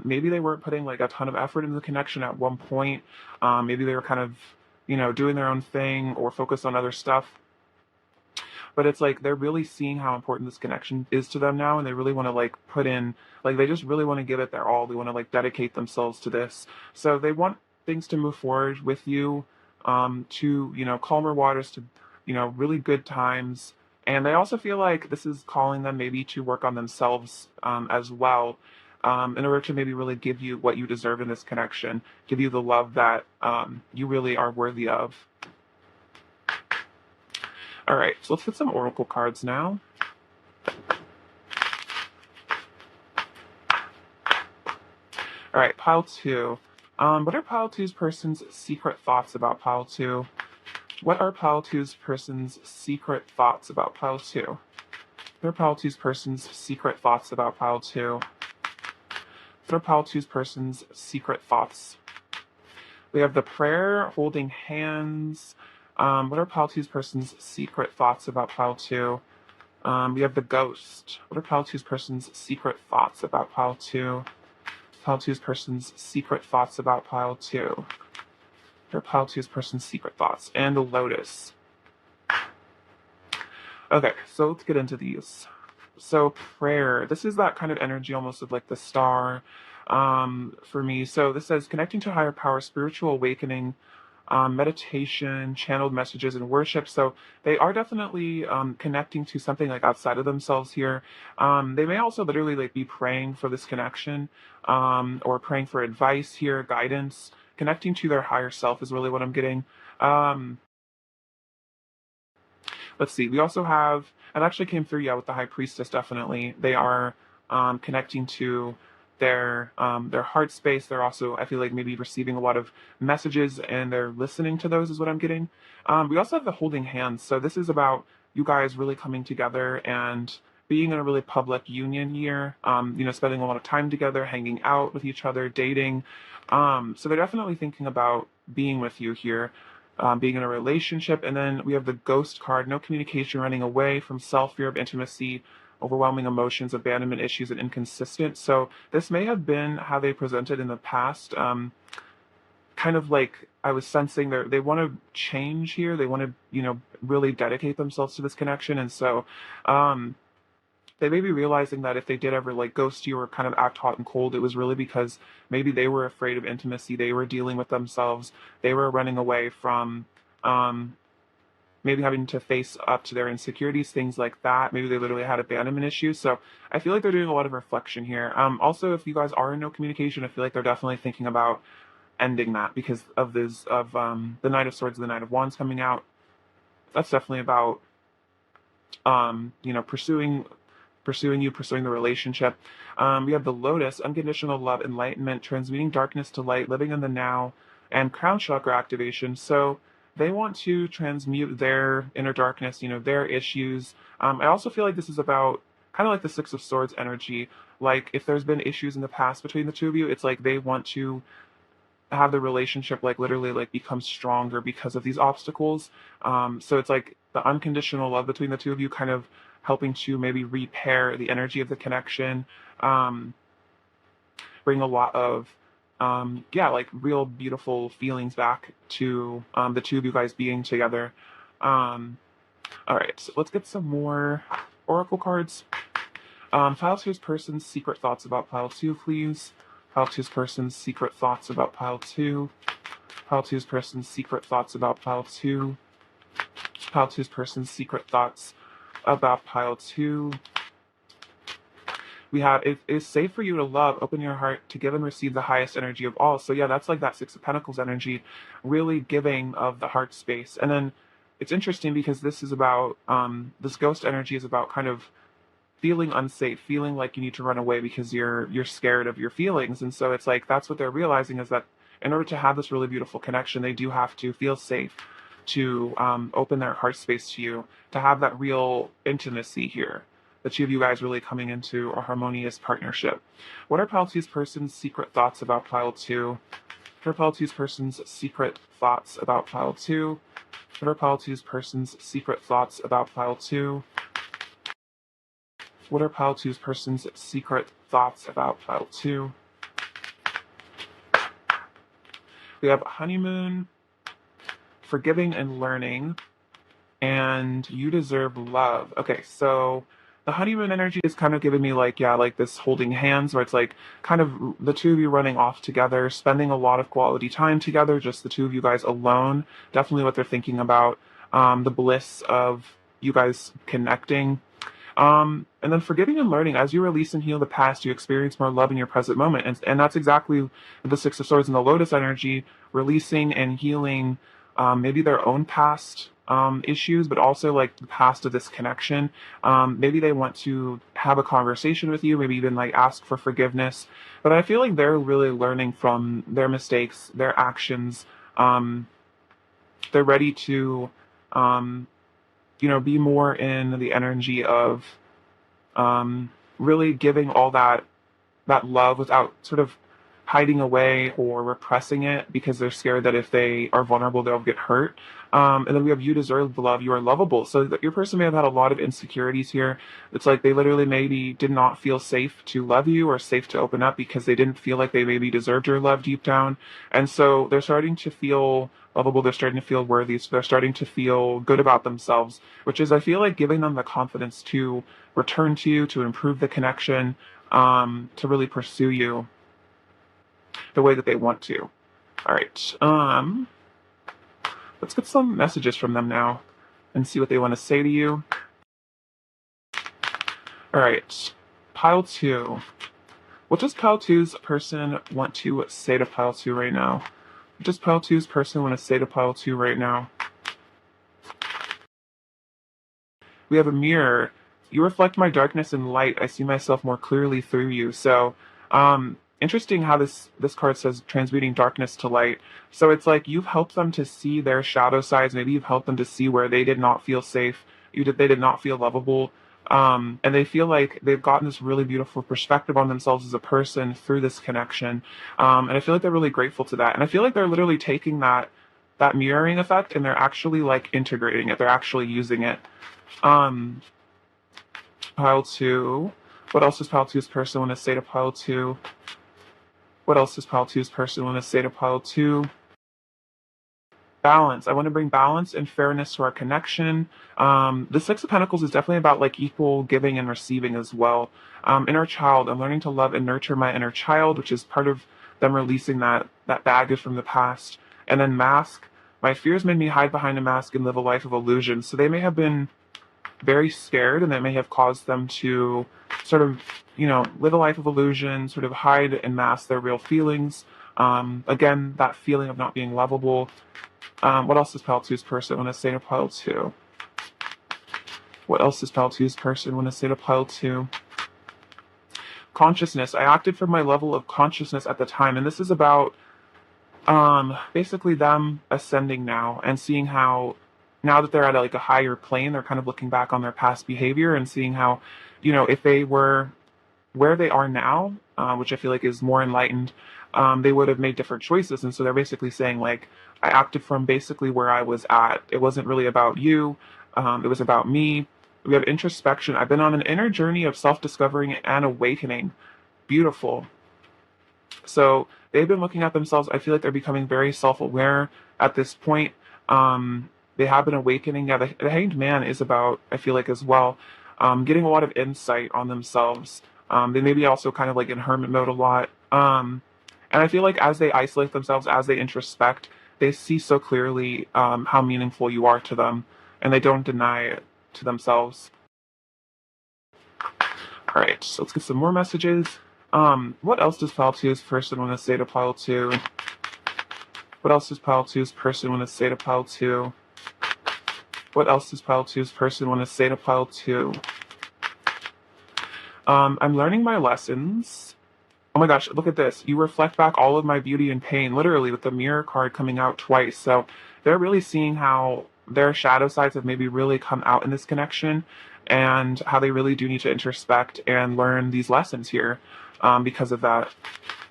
S1: Maybe they weren't putting like a ton of effort into the connection at one point. Maybe they were kind of, doing their own thing or focused on other stuff. But it's like they're really seeing how important this connection is to them now, and they really want to like put in, like they just really want to give it their all. They want to like dedicate themselves to this. So they want things to move forward with you, to calmer waters, to really good times. And they also feel like this is calling them maybe to work on themselves, as well, in order to maybe really give you what you deserve in this connection, give you the love that you really are worthy of. All right, so let's get some oracle cards now. All right, pile two. What are pile two's person's secret thoughts about pile two? What are pile two's person's secret thoughts about pile two? What are pile two's person's secret thoughts about pile two? What are pile two's person's secret thoughts? We have the prayer, holding hands. What are pile two's person's secret thoughts about pile two? We have the ghost. What are pile two's person's secret thoughts about pile two? Pile two's person's secret thoughts about pile two. What are pile two's person's secret thoughts? And the lotus. Okay, so let's get into these. So prayer, this is that kind of energy almost of like the star, for me. So this says connecting to higher power, spiritual awakening, meditation, channeled messages, and worship. So they are definitely connecting to something like outside of themselves here. They may also literally like be praying for this connection, or praying for advice here, guidance. Connecting to their higher self is really what I'm getting. Let's see. We also have, it actually came through, yeah, with the High Priestess, definitely. They are connecting to their heart space. They're also, I feel like, maybe receiving a lot of messages and they're listening to those is what I'm getting. We also have the holding hands. So this is about you guys really coming together and being in a really public union here, spending a lot of time together, hanging out with each other, dating. So they're definitely thinking about being with you here, being in a relationship. And then we have the ghost card, no communication, running away from self, fear of intimacy, overwhelming emotions, abandonment issues, and inconsistent. So this may have been how they presented in the past. Kind of like I was sensing they want to change here. They want to, really dedicate themselves to this connection. And so they may be realizing that if they did ever like ghost you or kind of act hot and cold, it was really because maybe they were afraid of intimacy. They were dealing with themselves. They were running away from maybe having to face up to their insecurities, things like that. Maybe they literally had abandonment issues. So I feel like they're doing a lot of reflection here. Also, if you guys are in no communication, I feel like they're definitely thinking about ending that because of the Knight of Swords and the Knight of Wands coming out. That's definitely about pursuing you, pursuing the relationship. We have the Lotus, unconditional love, enlightenment, transmuting darkness to light, living in the now, and crown chakra activation. So they want to transmute their inner darkness, their issues. I also feel like this is about kind of like the Six of Swords energy. Like if there's been issues in the past between the two of you, it's like they want to have the relationship like literally like become stronger because of these obstacles. So it's like the unconditional love between the two of you kind of helping to maybe repair the energy of the connection, bring a lot of like real beautiful feelings back to the two of you guys being together. All right, so let's get some more oracle cards. Pile two's person's secret thoughts about pile two, please. Pile two's person's secret thoughts about pile two. Pile two's person's secret thoughts about pile two. Pile two's person's secret thoughts about pile two, we have it is safe for you to love, open your heart to give and receive the highest energy of all. So yeah, that's like that Six of Pentacles energy, really giving of the heart space. And then it's interesting because this is about this ghost energy is about kind of feeling unsafe, feeling like you need to run away because you're scared of your feelings. And so it's like that's what they're realizing, is that in order to have this really beautiful connection, they do have to feel safe to open their heart space to you, to have that real intimacy here. The two of you guys really coming into a harmonious partnership. What are Pile Two's person's secret thoughts about Pile Two? What are Pile Two's person's secret thoughts about Pile Two? What are Pile Two's person's secret thoughts about Pile Two? What are Pile Two's person's secret thoughts about Pile Two? We have honeymoon, forgiving and learning, and you deserve love. Okay, so the honeymoon energy is kind of giving me like, yeah, like this holding hands, where it's like kind of the two of you running off together, spending a lot of quality time together, just the two of you guys alone. Definitely what they're thinking about. The bliss of you guys connecting. And then forgiving and learning. As you release and heal the past, you experience more love in your present moment. And that's exactly the Six of Swords and the Lotus energy, releasing and healing maybe their own past issues, but also like the past of this connection. Maybe they want to have a conversation with you, maybe even like ask for forgiveness. But I feel like they're really learning from their mistakes, their actions. They're ready to be more in the energy of really giving all that love without sort of hiding away or repressing it, because they're scared that if they are vulnerable, they'll get hurt. And then we have you deserve love, you are lovable. So that your person may have had a lot of insecurities here. It's like they literally maybe did not feel safe to love you or safe to open up because they didn't feel like they maybe deserved your love deep down. And so they're starting to feel lovable, they're starting to feel worthy, so they're starting to feel good about themselves, which is, I feel like, giving them the confidence to return to you, to improve the connection, to really pursue you the way that they want to. All right. Let's get some messages from them now and see what they want to say to you. All right. Pile two. What does Pile two's person want to say to Pile two right now? What does Pile two's person want to say to Pile two right now? We have a mirror. You reflect my darkness and light. I see myself more clearly through you. So, interesting how this card says transmuting darkness to light. So it's like you've helped them to see their shadow sides. Maybe you've helped them to see where they did not feel safe. They did not feel lovable. And they feel like they've gotten this really beautiful perspective on themselves as a person through this connection. And I feel like they're really grateful to that. And I feel like they're literally taking that mirroring effect and they're actually like integrating it. They're actually using it. Pile two. What else does Pile two's person want to say to Pile two? What else does Pile two's person want to say to Pile two? Balance. I want to bring balance and fairness to our connection. The Six of Pentacles is definitely about like equal giving and receiving as well. Inner child. I'm learning to love and nurture my inner child, which is part of them releasing that baggage from the past. And then mask. My fears made me hide behind a mask and live a life of illusion. So they may have been very scared, and that may have caused them to sort of, live a life of illusion, sort of hide and mask their real feelings. Again, that feeling of not being lovable. What else does Pile two's person want to say to Pile two? What else does Pile two's person want to say to Pile two? Consciousness. I acted from my level of consciousness at the time, and this is about basically them ascending now and seeing how, now that they're at like a higher plane, they're kind of looking back on their past behavior and seeing how, if they were where they are now, which I feel like is more enlightened, they would have made different choices. And so they're basically saying like, I acted from basically where I was at. It wasn't really about you. It was about me. We have introspection. I've been on an inner journey of self-discovering and awakening. Beautiful. So they've been looking at themselves. I feel like they're becoming very self-aware at this point. They have been awakening. Yeah, the Hanged Man is about, I feel like, as well, getting a lot of insight on themselves. They may be also kind of like in hermit mode a lot. And I feel like as they isolate themselves, as they introspect, they see so clearly how meaningful you are to them, and they don't deny it to themselves. All right, so let's get some more messages. What else does Pile 2's person want to say to Pile 2? What else does Pile 2's person want to say to Pile 2? What else does Pile 2's person want to say to Pile 2? I'm learning my lessons. Oh my gosh, look at this. You reflect back all of my beauty and pain, literally, with the mirror card coming out twice. So they're really seeing how their shadow sides have maybe really come out in this connection, and how they really do need to introspect and learn these lessons here because of that.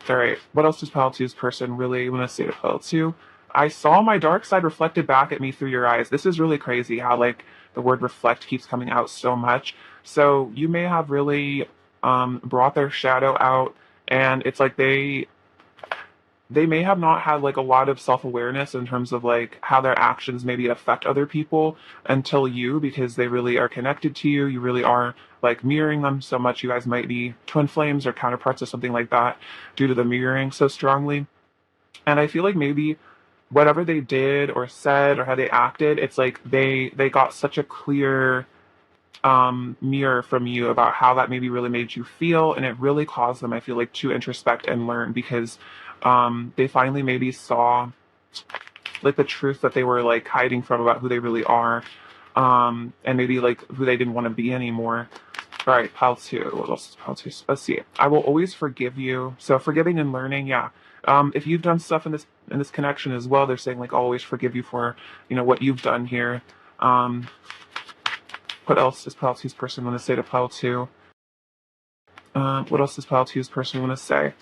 S1: All right, what else does Pile 2's person really want to say to Pile 2? I saw my dark side reflected back at me through your eyes. This is really crazy how, like, the word reflect keeps coming out so much. So you may have really brought their shadow out, and it's like they may have not had like a lot of self-awareness in terms of like how their actions maybe affect other people until you, because they really are connected to you. You really are like mirroring them so much. You guys might be twin flames or counterparts or something like that due to the mirroring so strongly. And I feel like maybe whatever they did or said or how they acted, it's like they got such a clear mirror from you about how that maybe really made you feel, and it really caused them, I feel like, to introspect and learn, because they finally maybe saw like the truth that they were like hiding from about who they really are, and maybe like who they didn't want to be anymore. All right, Pile 2. What else is Pile 2? Let's see. I will always forgive you. So forgiving and learning, yeah. If you've done stuff in this connection as well, they're saying like always forgive you for what you've done here. What else does Pile 2's person want to say to Pile 2? What else does Pile 2's person want to say?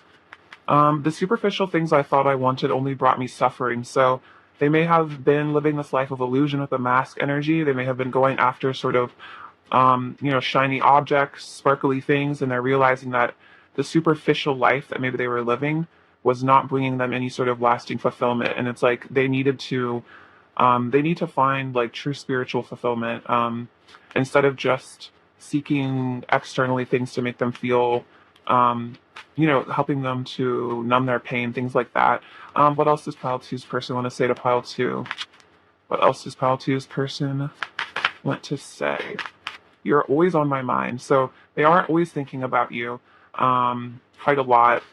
S1: The superficial things I thought I wanted only brought me suffering. So they may have been living this life of illusion with the mask energy. They may have been going after sort of, shiny objects, sparkly things, and they're realizing that the superficial life that maybe they were living was not bringing them any sort of lasting fulfillment. And it's like they need to find like true spiritual fulfillment, instead of just seeking externally things to make them feel, helping them to numb their pain, things like that. What else does Pile 2's person want to say to Pile 2? What else does Pile 2's person want to say? You're always on my mind. So they are always thinking about you quite a lot.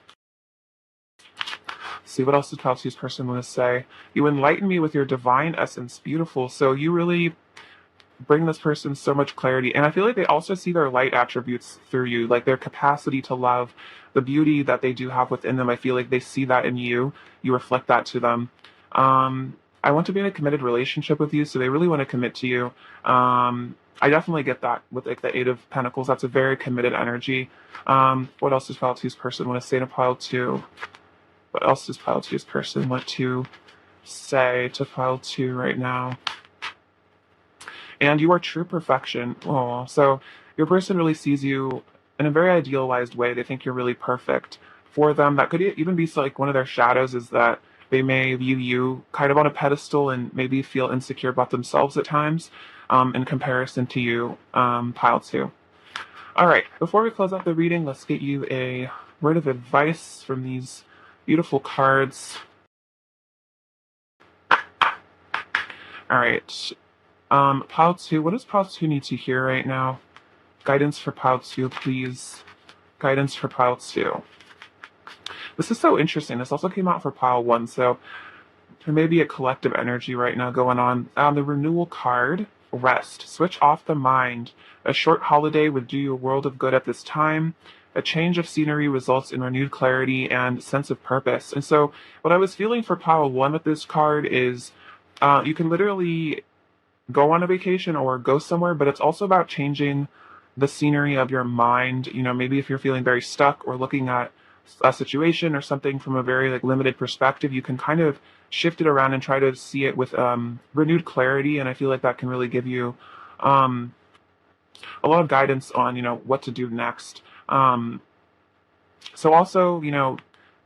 S1: Let's see, what else does Pile 2's person want to say? You enlighten me with your divine essence. Beautiful. So you really bring this person so much clarity. And I feel like they also see their light attributes through you, like their capacity to love, the beauty that they do have within them. I feel like they see that in you. You reflect that to them. I want to be in a committed relationship with you, so they really want to commit to you. I definitely get that with like the Eight of Pentacles. That's a very committed energy. What else does Pile 2's person want to say to Pile 2? What else does Pile 2's person want to say to Pile 2 right now? And you are true perfection. Oh, so your person really sees you in a very idealized way. They think you're really perfect for them. That could even be like one of their shadows, is that they may view you kind of on a pedestal and maybe feel insecure about themselves at times, in comparison to you, Pile 2. All right, before we close out the reading, let's get you a word of advice from these beautiful cards. All right. Pile 2, what does Pile 2 need to hear right now? Guidance for Pile 2, please. Guidance for Pile 2. This is so interesting. This also came out for Pile 1, so there may be a collective energy right now going on. The renewal card, rest. Switch off the mind. A short holiday would do you a world of good at this time. A change of scenery results in renewed clarity and sense of purpose. And so what I was feeling for Pile 1 with this card is you can literally go on a vacation or go somewhere, but it's also about changing the scenery of your mind. Maybe if you're feeling very stuck or looking at a situation or something from a very like limited perspective, you can kind of shift it around and try to see it with renewed clarity. And I feel like that can really give you a lot of guidance on what to do next. So also,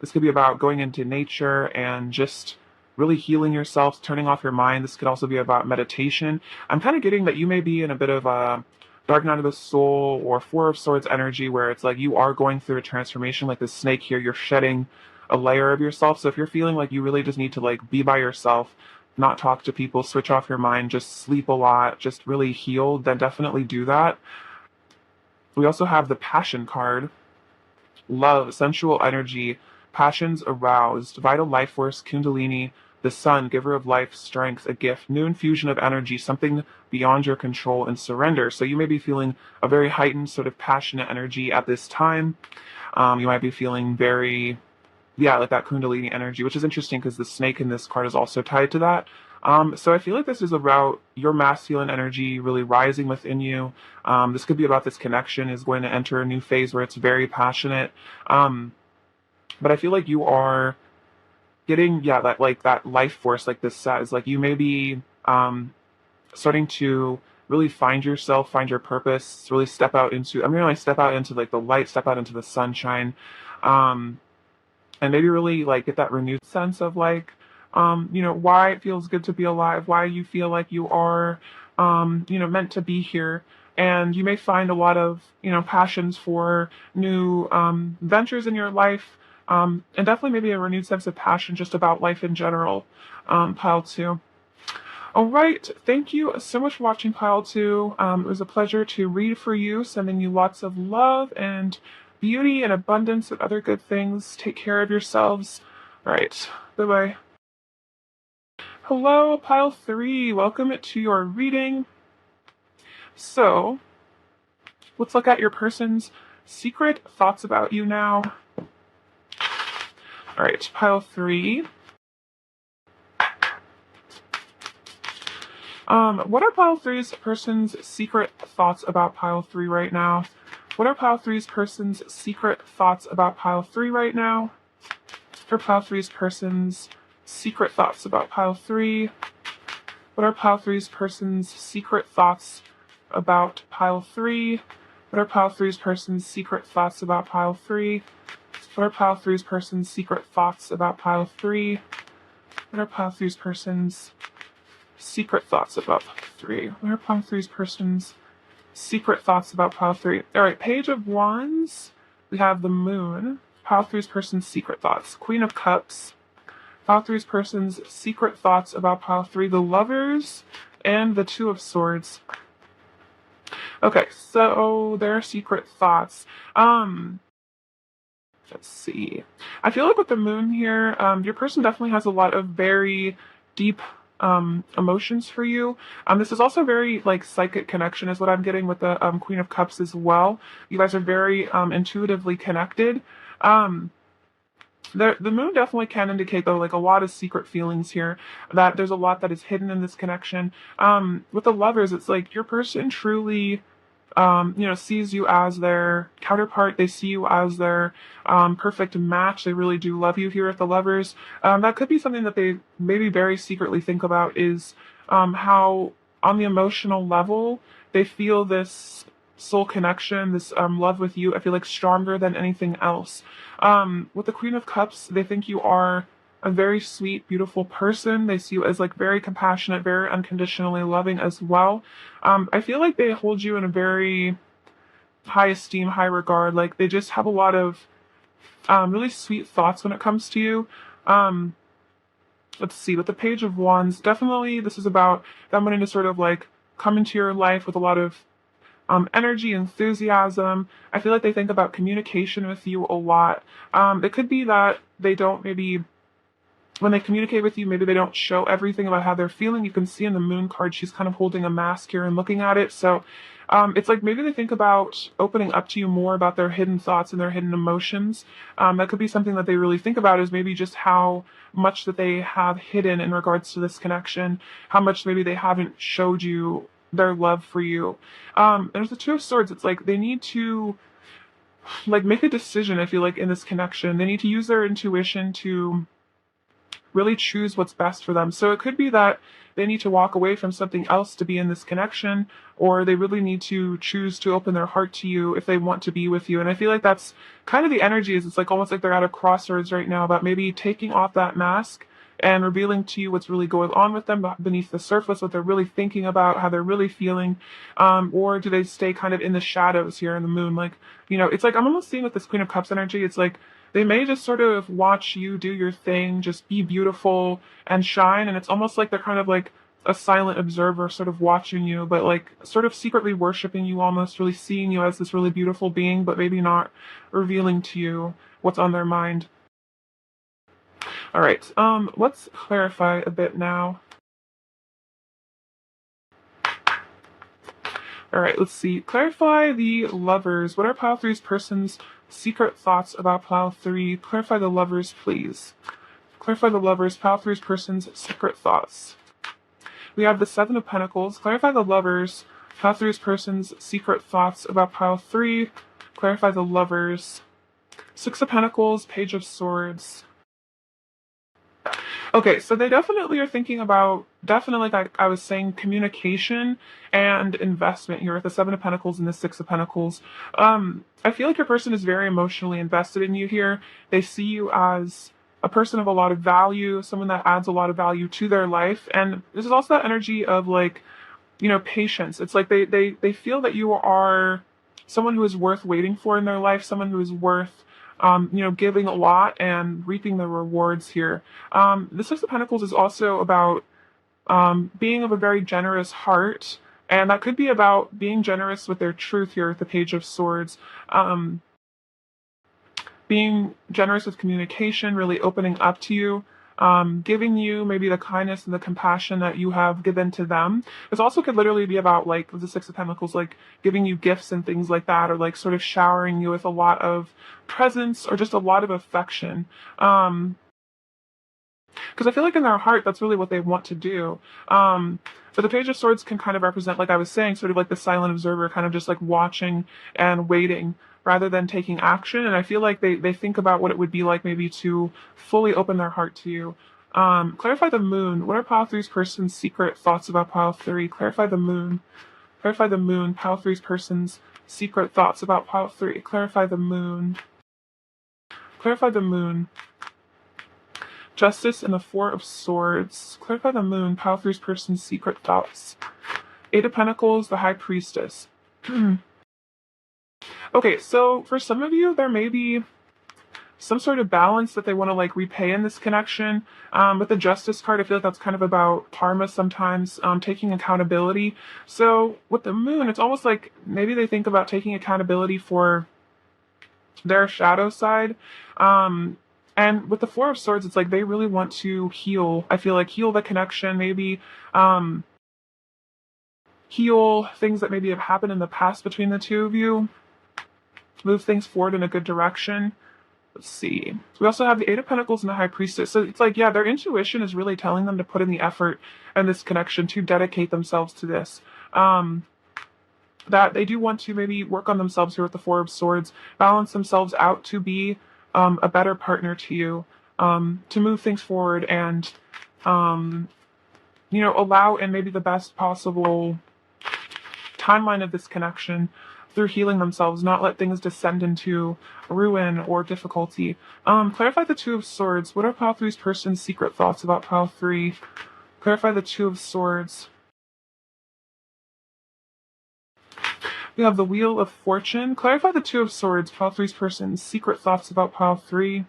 S1: this could be about going into nature and just really healing yourself, turning off your mind. This could also be about meditation. I'm kind of getting that you may be in a bit of a Dark Night of the Soul or Four of Swords energy, where it's like you are going through a transformation, like the snake here. You're shedding a layer of yourself. So if you're feeling like you really just need to like be by yourself, not talk to people, switch off your mind, just sleep a lot, just really heal, then definitely do that. We also have the Passion card. Love, sensual energy, passions aroused, vital life force, kundalini, the sun, giver of life, strength, a gift, new infusion of energy, something beyond your control, and surrender. So you may be feeling a very heightened sort of passionate energy at this time. You might be feeling very, yeah, like that kundalini energy, which is interesting because the snake in this card is also tied to that. So I feel like this is about your masculine energy really rising within you. This could be about this connection is going to enter a new phase where it's very passionate. Um, but I feel like you are getting, yeah, that like that life force, like this says, like you may be starting to really find yourself, find your purpose, really step out into, I mean, like step out into like the light, step out into the sunshine. Um, and maybe really like get that renewed sense of like why it feels good to be alive, why you feel like you are meant to be here. And you may find a lot of passions for new ventures in your life, and definitely maybe a renewed sense of passion just about life in general. Pile 2. All right, thank you so much for watching Pile 2. It was a pleasure to read for you, sending you lots of love and beauty and abundance and other good things. Take care of yourselves. All right, bye-bye. Hello, Pile 3. Welcome to your reading. So, let's look at your person's secret thoughts about you now. All right, Pile 3. What are Pile 3's person's secret thoughts about Pile 3 right now? What are Pile 3's person's secret thoughts about Pile 3 right now? What are Pile 3's person's secret thoughts about Pile 3? What are Pile 3's person's secret thoughts about Pile 3? What are Pile 3's person's secret thoughts about Pile 3? What are Pile 3's person's secret thoughts about Pile 3? What are Pile 3's person's secret thoughts about Pile 3? What are Pile 3's person's secret thoughts about Pile 3? All right, Page of Wands. We have the Moon. Pile 3's person's secret thoughts. Queen of Cups. Pile 3's person's secret thoughts about Pile 3. The Lovers and the Two of Swords. Okay, so their secret thoughts. Let's see. I feel like with the Moon here, your person definitely has a lot of very deep emotions for you. This is also very like psychic connection is what I'm getting with the Queen of Cups as well. You guys are very intuitively connected. The moon definitely can indicate though like a lot of secret feelings here, that there's a lot that is hidden in this connection. With the Lovers, it's like your person truly sees you as their counterpart. They see you as their perfect match. They really do love you here at the Lovers. That could be something that they maybe very secretly think about is how on the emotional level they feel this soul connection, this love with you. I feel like stronger than anything else. With the Queen of Cups, they think you are a very sweet, beautiful person. They see you as like very compassionate, very unconditionally loving as well. I feel like they hold you in a very high esteem, high regard. Like they just have a lot of really sweet thoughts when it comes to you. Let's see, with the Page of Wands, definitely this is about them wanting to sort of like come into your life with a lot of energy, enthusiasm. I feel like they think about communication with you a lot. It could be that they don't maybe when they communicate with you, maybe they don't show everything about how they're feeling. You can see in the Moon card, she's kind of holding a mask here and looking at it. So it's like maybe they think about opening up to you more about their hidden thoughts and their hidden emotions. That could be something that they really think about is maybe just how much that they have hidden in regards to this connection, how much maybe they haven't showed you their love for you. There's the Two of Swords. It's like they need to like make a decision, I feel like, in this connection. They need to use their intuition to really choose what's best for them. So it could be that they need to walk away from something else to be in this connection, or they really need to choose to open their heart to you if they want to be with you. And I feel like that's kind of the energy is it's like almost like they're at a crossroads right now about maybe taking off that mask and revealing to you what's really going on with them beneath the surface, what they're really thinking about, how they're really feeling, or do they stay kind of in the shadows here in the Moon? Like, it's like I'm almost seeing with this Queen of Cups energy, it's like they may just sort of watch you do your thing, just be beautiful and shine, and it's almost like they're kind of like a silent observer sort of watching you, but like sort of secretly worshiping you, almost really seeing you as this really beautiful being, but maybe not revealing to you what's on their mind. All right, let's clarify a bit now. All right, let's see. Clarify the lovers. What are pile three's person's secret thoughts about pile three? Clarify the lovers, please. Clarify the lovers, pile three's person's secret thoughts. We have the Seven of Pentacles. Clarify the lovers, pile three's person's secret thoughts about pile three. Clarify the lovers. Six of Pentacles, Page of Swords. Okay, so they definitely are thinking about, definitely, like I was saying, communication and investment here with the Seven of Pentacles and the Six of Pentacles. I feel like your person is very emotionally invested in you here. They see you as a person of a lot of value, someone that adds a lot of value to their life. And this is also that energy of like, patience. It's like they feel that you are someone who is worth waiting for in their life, someone who is worth giving a lot and reaping the rewards here. The Six of Pentacles is also about being of a very generous heart, and that could be about being generous with their truth here with the Page of Swords. Being generous with communication, really opening up to you, giving you maybe the kindness and the compassion that you have given to them. This also could literally be about, like, with the Six of Pentacles, like giving you gifts and things like that, or like sort of showering you with a lot of presence or just a lot of affection. Because I feel like in their heart, that's really what they want to do. But the Page of Swords can kind of represent, like I was saying, sort of like the silent observer, kind of just like watching and waiting rather than taking action. And I feel like they think about what it would be like maybe to fully open their heart to you. Clarify the moon. What are pile three's person's secret thoughts about pile three? Clarify the moon. Clarify the moon. Pile three's person's secret thoughts about pile three. Clarify the moon. Clarify the moon. Justice and the Four of Swords. Clarify the moon. Pile three's person's secret thoughts. Eight of Pentacles, the High Priestess. Okay, so for some of you, there may be some sort of balance that they want to like repay in this connection. With the Justice card, I feel like that's kind of about karma sometimes, taking accountability. So with the moon, it's almost like maybe they think about taking accountability for their shadow side. And with the Four of Swords, it's like they really want to heal. I feel like heal the connection, maybe heal things that maybe have happened in the past between the two of you, move things forward in a good direction. Let's see. So we also have the Eight of Pentacles and the High Priestess. So it's like, yeah, their intuition is really telling them to put in the effort and this connection to dedicate themselves to this. That they do want to maybe work on themselves here with the Four of Swords, balance themselves out to be a better partner to you, to move things forward and, allow in maybe the best possible timeline of this connection through healing themselves, not let things descend into ruin or difficulty. Clarify the Two of Swords. What are pile three's person's secret thoughts about pile three? Clarify the Two of Swords. We have the Wheel of Fortune. Clarify the Two of Swords. Pile three's person's secret thoughts about pile three.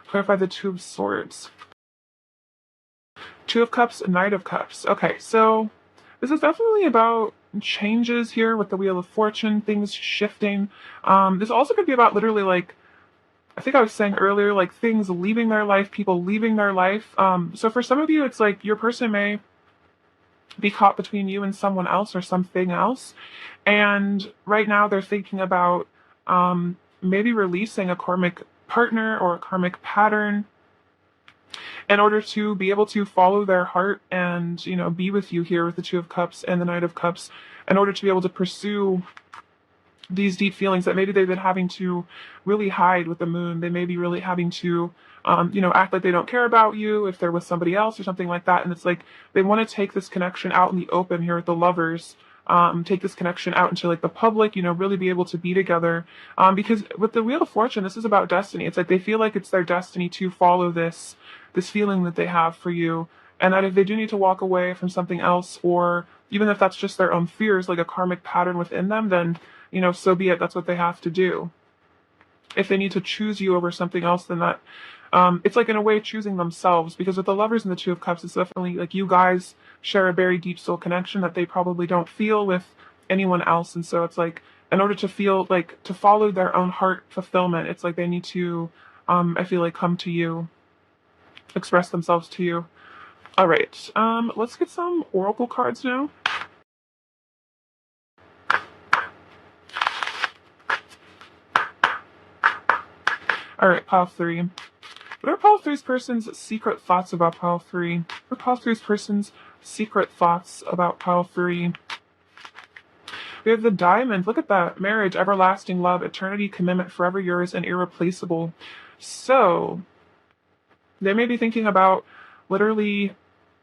S1: Clarify the Two of Swords. Two of Cups, Knight of Cups. Okay, so this is definitely about changes here with the Wheel of Fortune, things shifting. This also could be about literally, like, I think I was saying earlier, like things leaving their life, people leaving their life. So for some of you, it's like your person may be caught between you and someone else or something else. And right now they're thinking about maybe releasing a karmic partner or a karmic pattern in order to be able to follow their heart and, be with you here with the Two of Cups and the Knight of Cups, in order to be able to pursue these deep feelings that maybe they've been having to really hide with the moon. They may be really having to, act like they don't care about you if they're with somebody else or something like that. And it's like they want to take this connection out in the open here with the lovers. Take this connection out into like the public, really be able to be together. Because with the Wheel of Fortune, this is about destiny. It's like they feel like it's their destiny to follow this feeling that they have for you. And that if they do need to walk away from something else, or even if that's just their own fears, like a karmic pattern within them, then, so be it. That's what they have to do. If they need to choose you over something else, then that it's like in a way choosing themselves, because with the Lovers and the Two of Cups, it's definitely like you guys share a very deep soul connection that they probably don't feel with anyone else. And so it's like, in order to feel like to follow their own heart fulfillment, it's like they need to, I feel like, come to you, express themselves to you. All right, let's get some oracle cards now. All right, pile 3. What are pile 3's person's secret thoughts about pile 3? What are pile 3's person's secret thoughts about pile 3? We have the Diamond. Look at that. Marriage, everlasting love, eternity, commitment, forever yours, and irreplaceable. So, they may be thinking about literally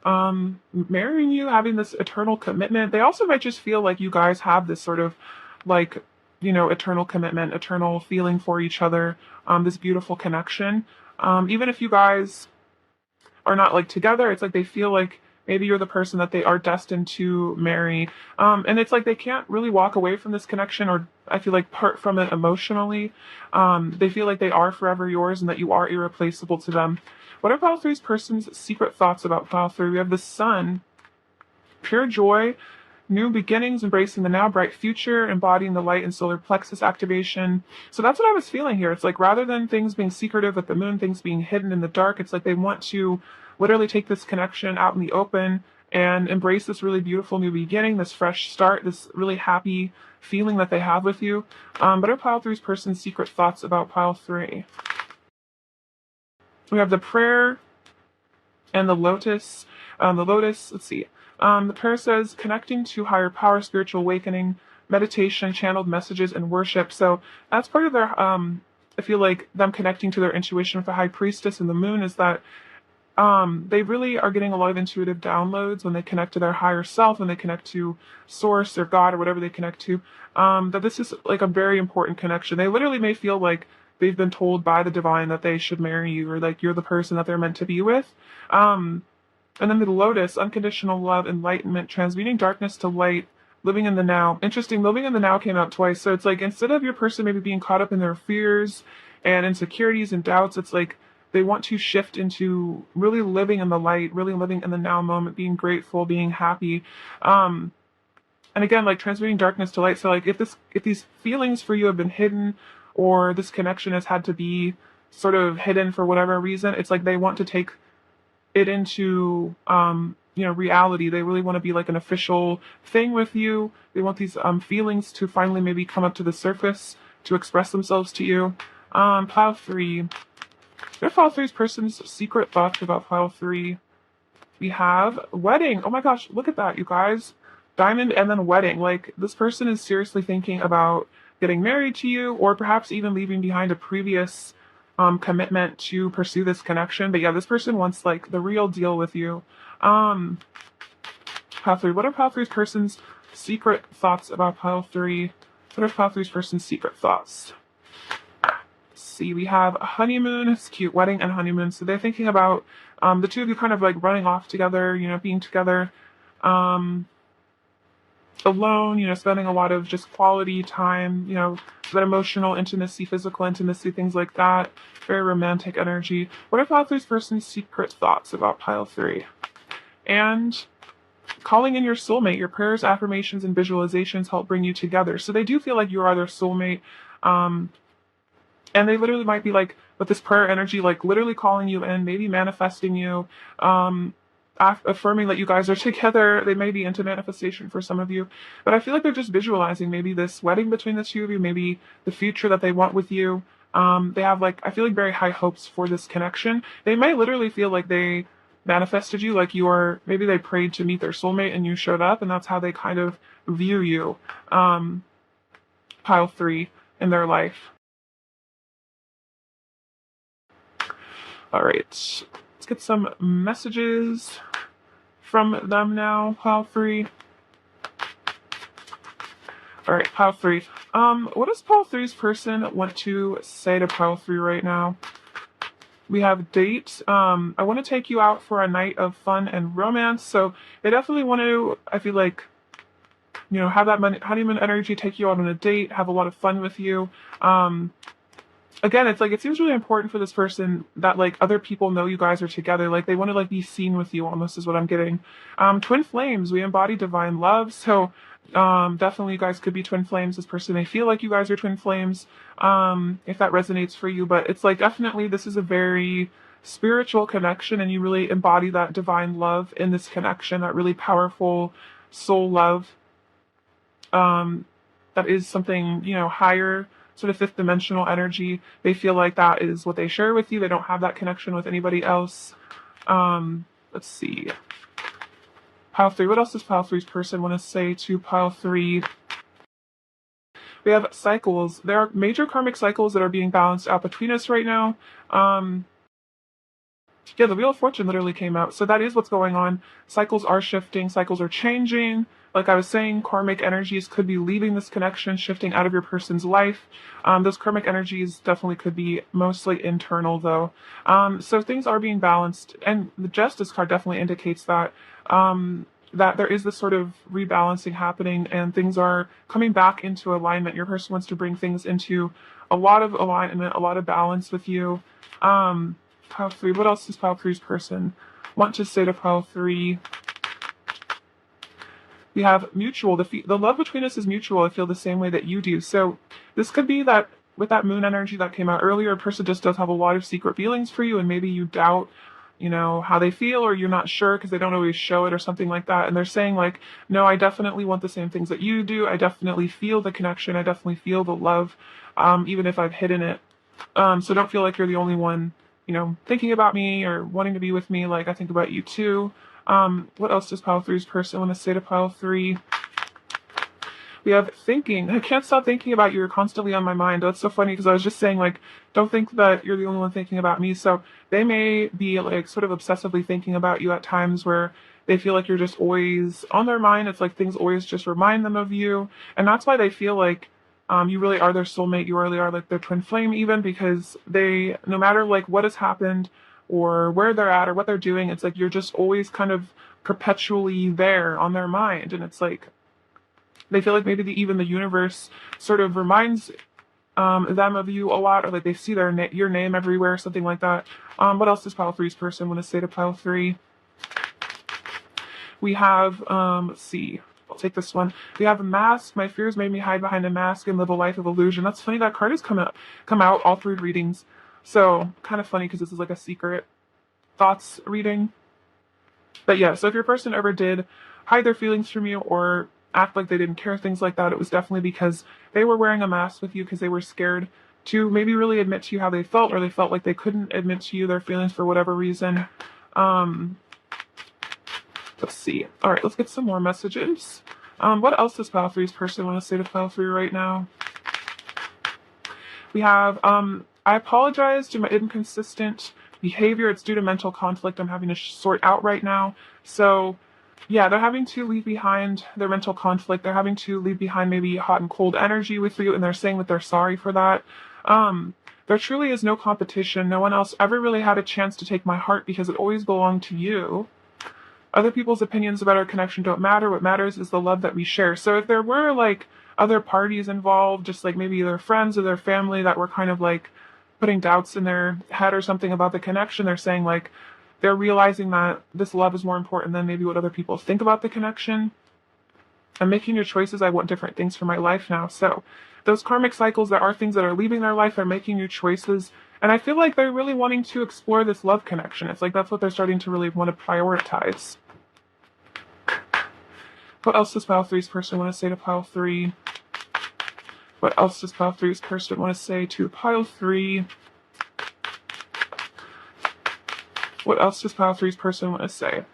S1: marrying you, having this eternal commitment. They also might just feel like you guys have this sort of like, eternal commitment, eternal feeling for each other, this beautiful connection. Even if you guys are not like together, it's like they feel like maybe you're the person that they are destined to marry. And it's like they can't really walk away from this connection, or I feel like part from it emotionally. They feel like they are forever yours and that you are irreplaceable to them. What are pile 3's person's secret thoughts about pile 3? We have the Sun, pure joy, new beginnings, embracing the now, bright future, embodying the light and solar plexus activation. So that's what I was feeling here. It's like rather than things being secretive with the moon, things being hidden in the dark, it's like they want to literally take this connection out in the open and embrace this really beautiful new beginning, this fresh start, this really happy feeling that they have with you. But are pile 3's person's secret thoughts about pile 3? We have the prayer and the lotus. The lotus, let's see. The prayer says connecting to higher power, spiritual awakening, meditation, channeled messages, and worship. So that's part of their, I feel like them connecting to their intuition with the high priestess and the moon is that they really are getting a lot of intuitive downloads when they connect to their higher self, when they connect to source or God or whatever they connect to, that this is like a very important connection. They literally may feel like they've been told by the divine that they should marry you, or like you're the person that they're meant to be with. And then the lotus, unconditional love, enlightenment, transmuting darkness to light, living in the now. Interesting, living in the now came out twice. So it's like instead of your person maybe being caught up in their fears and insecurities and doubts, it's like they want to shift into really living in the light, really living in the now moment, being grateful, being happy. And again, like transmuting darkness to light. So like if these feelings for you have been hidden, or this connection has had to be sort of hidden for whatever reason, it's like they want to take it into reality. They really want to be like an official thing with you. They want these feelings to finally maybe come up to the surface, to express themselves to you. Pile 3. What are pile 3's person's secret thoughts about pile 3? We have wedding. Oh my gosh, look at that, you guys. Diamond and then wedding. Like this person is seriously thinking about getting married to you, or perhaps even leaving behind a previous commitment to pursue this connection. But yeah, this person wants like the real deal with you. Pile 3. What are pile 3's person's secret thoughts about pile 3? What are pile 3's person's secret thoughts? Let's see, we have a honeymoon. It's cute, wedding and honeymoon. So they're thinking about the two of you kind of like running off together, being together. Alone, spending a lot of just quality time, that emotional intimacy, physical intimacy, things like that. Very romantic energy. What are pile 3's person's secret thoughts about pile 3? And calling in your soulmate. Your prayers, affirmations, and visualizations help bring you together. So they do feel like you are their soulmate. And they literally might be like, with this prayer energy, like literally calling you in, maybe manifesting you, affirming that you guys are together. They may be into manifestation for some of you, but I feel like they're just visualizing maybe this wedding between the two of you, maybe the future that they want with you. They have like, I feel like very high hopes for this connection. They might literally feel like they manifested you, like maybe they prayed to meet their soulmate and you showed up, and that's how they kind of view you, pile 3, in their life. All right, let's get some messages from them now, pile 3. All right, pile 3. What does pile 3's person want to say to pile 3 right now? We have date. I want to take you out for a night of fun and romance. So they definitely want to, I feel like, have that honeymoon energy, take you out on a date, have a lot of fun with you. again, it's like it seems really important for this person that like other people know you guys are together. Like they want to like be seen with you almost is what I'm getting. Twin flames, we embody divine love. So definitely you guys could be twin flames. This person may feel like you guys are twin flames. If that resonates for you. But it's like definitely this is a very spiritual connection and you really embody that divine love in this connection, that really powerful soul love. That is something, you know, higher, sort of fifth dimensional energy. They feel like that is what they share with you. They don't have that connection with anybody else. Let's see. Pile 3. What else does Pile 3's person want to say to Pile 3? We have cycles. There are major karmic cycles that are being balanced out between us right now. Yeah, the Wheel of Fortune literally came out. So that is what's going on. Cycles are shifting, cycles are changing. Like I was saying, karmic energies could be leaving this connection, shifting out of your person's life. Those karmic energies definitely could be mostly internal, though. So things are being balanced, and the Justice card definitely indicates that. That there is this sort of rebalancing happening, and things are coming back into alignment. Your person wants to bring things into a lot of alignment, a lot of balance with you. Pile 3. What else does Pile 3's person want to say to Pile 3? We have mutual. The love between us is mutual. I feel the same way that you do. So this could be that with that moon energy that came out earlier, a person just does have a lot of secret feelings for you, and maybe you doubt, you know, how they feel, or you're not sure because they don't always show it or something like that. And they're saying like, no, I definitely want the same things that you do. I definitely feel the connection. I definitely feel the love, even if I've hidden it. So don't feel like you're the only one, you know, thinking about me or wanting to be with me. Like I think about you too. What else does Pile 3's person want to say to Pile 3? We have thinking. I can't stop thinking about you. You're constantly on my mind. That's so funny because I was just saying, like, don't think that you're the only one thinking about me. So they may be, like, sort of obsessively thinking about you at times where they feel like you're just always on their mind. It's like things always just remind them of you. And that's why they feel like you really are their soulmate. You really are, like, their twin flame, even because they, no matter, like, what has happened or where they're at or what they're doing, it's like you're just always kind of perpetually there on their mind. And it's like, they feel like maybe even the universe sort of reminds them of you a lot, or like they see your name everywhere, something like that. What else does Pile 3's person want to say to Pile 3? We have, let's see, I'll take this one. We have a mask. My fears made me hide behind a mask and live a life of illusion. That's funny. That card has come out all 3 readings. So kind of funny because this is like a secret thoughts reading. But yeah, so if your person ever did hide their feelings from you or act like they didn't care, things like that, it was definitely because they were wearing a mask with you because they were scared to maybe really admit to you how they felt, or they felt like they couldn't admit to you their feelings for whatever reason. Let's see. All right, let's get some more messages. What else does Pile 3's person want to say to Pile 3 right now? We have, I apologize to my inconsistent behavior. It's due to mental conflict I'm having to sort out right now. So yeah, they're having to leave behind their mental conflict. They're having to leave behind maybe hot and cold energy with you, and they're saying that they're sorry for that. There truly is no competition. No one else ever really had a chance to take my heart because it always belonged to you. Other people's opinions about our connection don't matter. What matters is the love that we share. So if there were like other parties involved, just like maybe their friends or their family that were kind of like putting doubts in their head or something about the connection, they're saying like, they're realizing that this love is more important than maybe what other people think about the connection. I'm making new choices. I want different things for my life now. So those karmic cycles, there are things that are leaving their life. They're making new choices. And I feel like they're really wanting to explore this love connection. It's like that's what they're starting to really want to prioritize. What else does Pile 3's person want to say to Pile 3? What else does Pile 3's person want to say to Pile 3? What else does Pile 3's person want to say?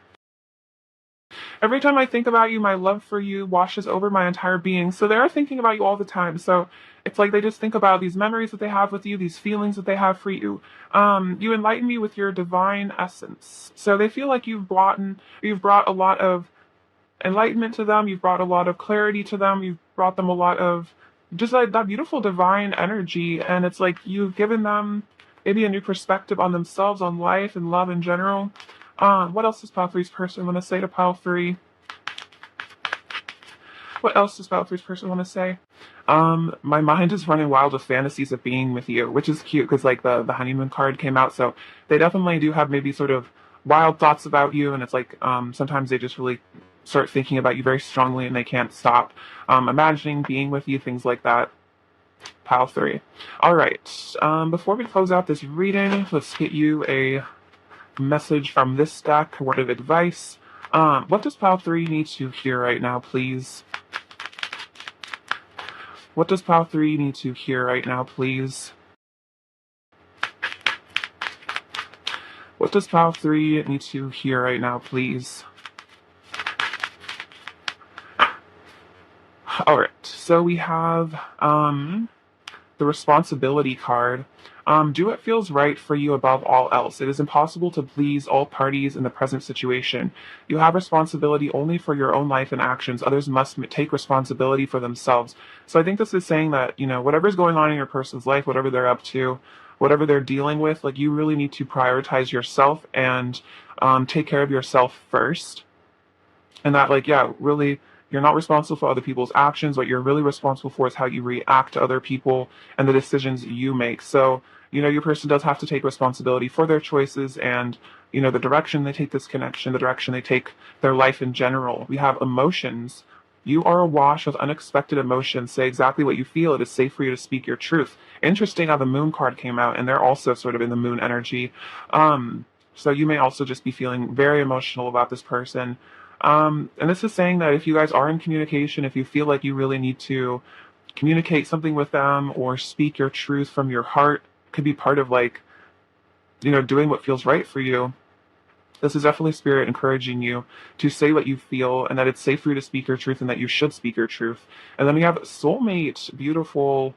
S1: Every time I think about you, my love for you washes over my entire being. So they're thinking about you all the time. So it's like they just think about these memories that they have with you, these feelings that they have for you. You enlighten me with your divine essence. So they feel like you've brought a lot of enlightenment to them. You've brought a lot of clarity to them. You've brought them a lot of just like that beautiful divine energy. And it's like you've given them maybe a new perspective on themselves, on life and love in general. What else does Pile 3's person want to say to Pile 3? What else does pile three's person want to say? My mind is running wild with fantasies of being with you, which is cute because like the honeymoon card came out, so they definitely do have maybe sort of wild thoughts about you, and it's like sometimes they just really start thinking about you very strongly and they can't stop imagining being with you, things like that. Pile three. All right. Before we close out this reading, let's get you a message from this deck, a word of advice. What does pile three need to hear right now, please? What does pile three need to hear right now, please? What does pile three need to hear right now, please? All right. So we have the responsibility card. Do what feels right for you above all else. It is impossible to please all parties in the present situation. You have responsibility only for your own life and actions. Others must take responsibility for themselves. So I think this is saying that, whatever's going on in your person's life, whatever they're up to, whatever they're dealing with, like you really need to prioritize yourself and take care of yourself first. And that, like, yeah, really, you're not responsible for other people's actions. What you're really responsible for is how you react to other people and the decisions you make. So, your person does have to take responsibility for their choices and, the direction they take this connection, the direction they take their life in general. We have emotions. You are awash with unexpected emotions. Say exactly what you feel. It is safe for you to speak your truth. Interesting how the moon card came out, and they're also sort of in the moon energy. So you may also just be feeling very emotional about this person. And this is saying that if you guys are in communication, if you feel like you really need to communicate something with them or speak your truth from your heart, could be part of like, doing what feels right for you. This is definitely spirit encouraging you to say what you feel and that it's safe for you to speak your truth and that you should speak your truth. And then we have soulmate, beautiful.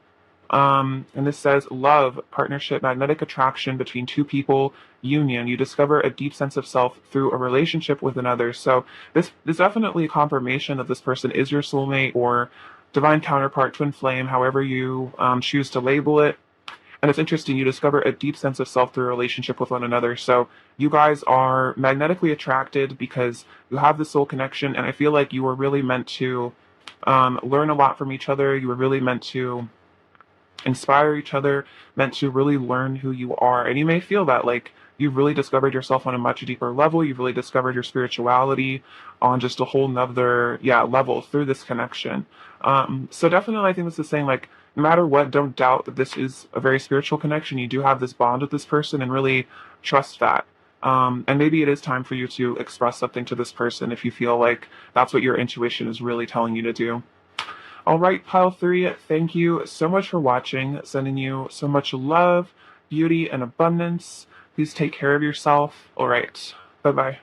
S1: And this says love, partnership, magnetic attraction between two people, union. You discover a deep sense of self through a relationship with another. So this is definitely a confirmation that this person is your soulmate or divine counterpart, twin flame, however you choose to label it. And it's interesting, you discover a deep sense of self through a relationship with one another. So you guys are magnetically attracted because you have this soul connection. And I feel like you were really meant to learn a lot from each other. You were really meant to inspire each other, meant to really learn who you are. And you may feel that like you've really discovered yourself on a much deeper level. You've really discovered your spirituality on just a whole nother, level through this connection. So definitely I think this is saying like, no matter what, don't doubt that this is a very spiritual connection. You do have this bond with this person and really trust that. And maybe it is time for you to express something to this person if you feel like that's what your intuition is really telling you to do. All right, pile three, thank you so much for watching. Sending you so much love, beauty, and abundance. Please take care of yourself. All right, bye-bye.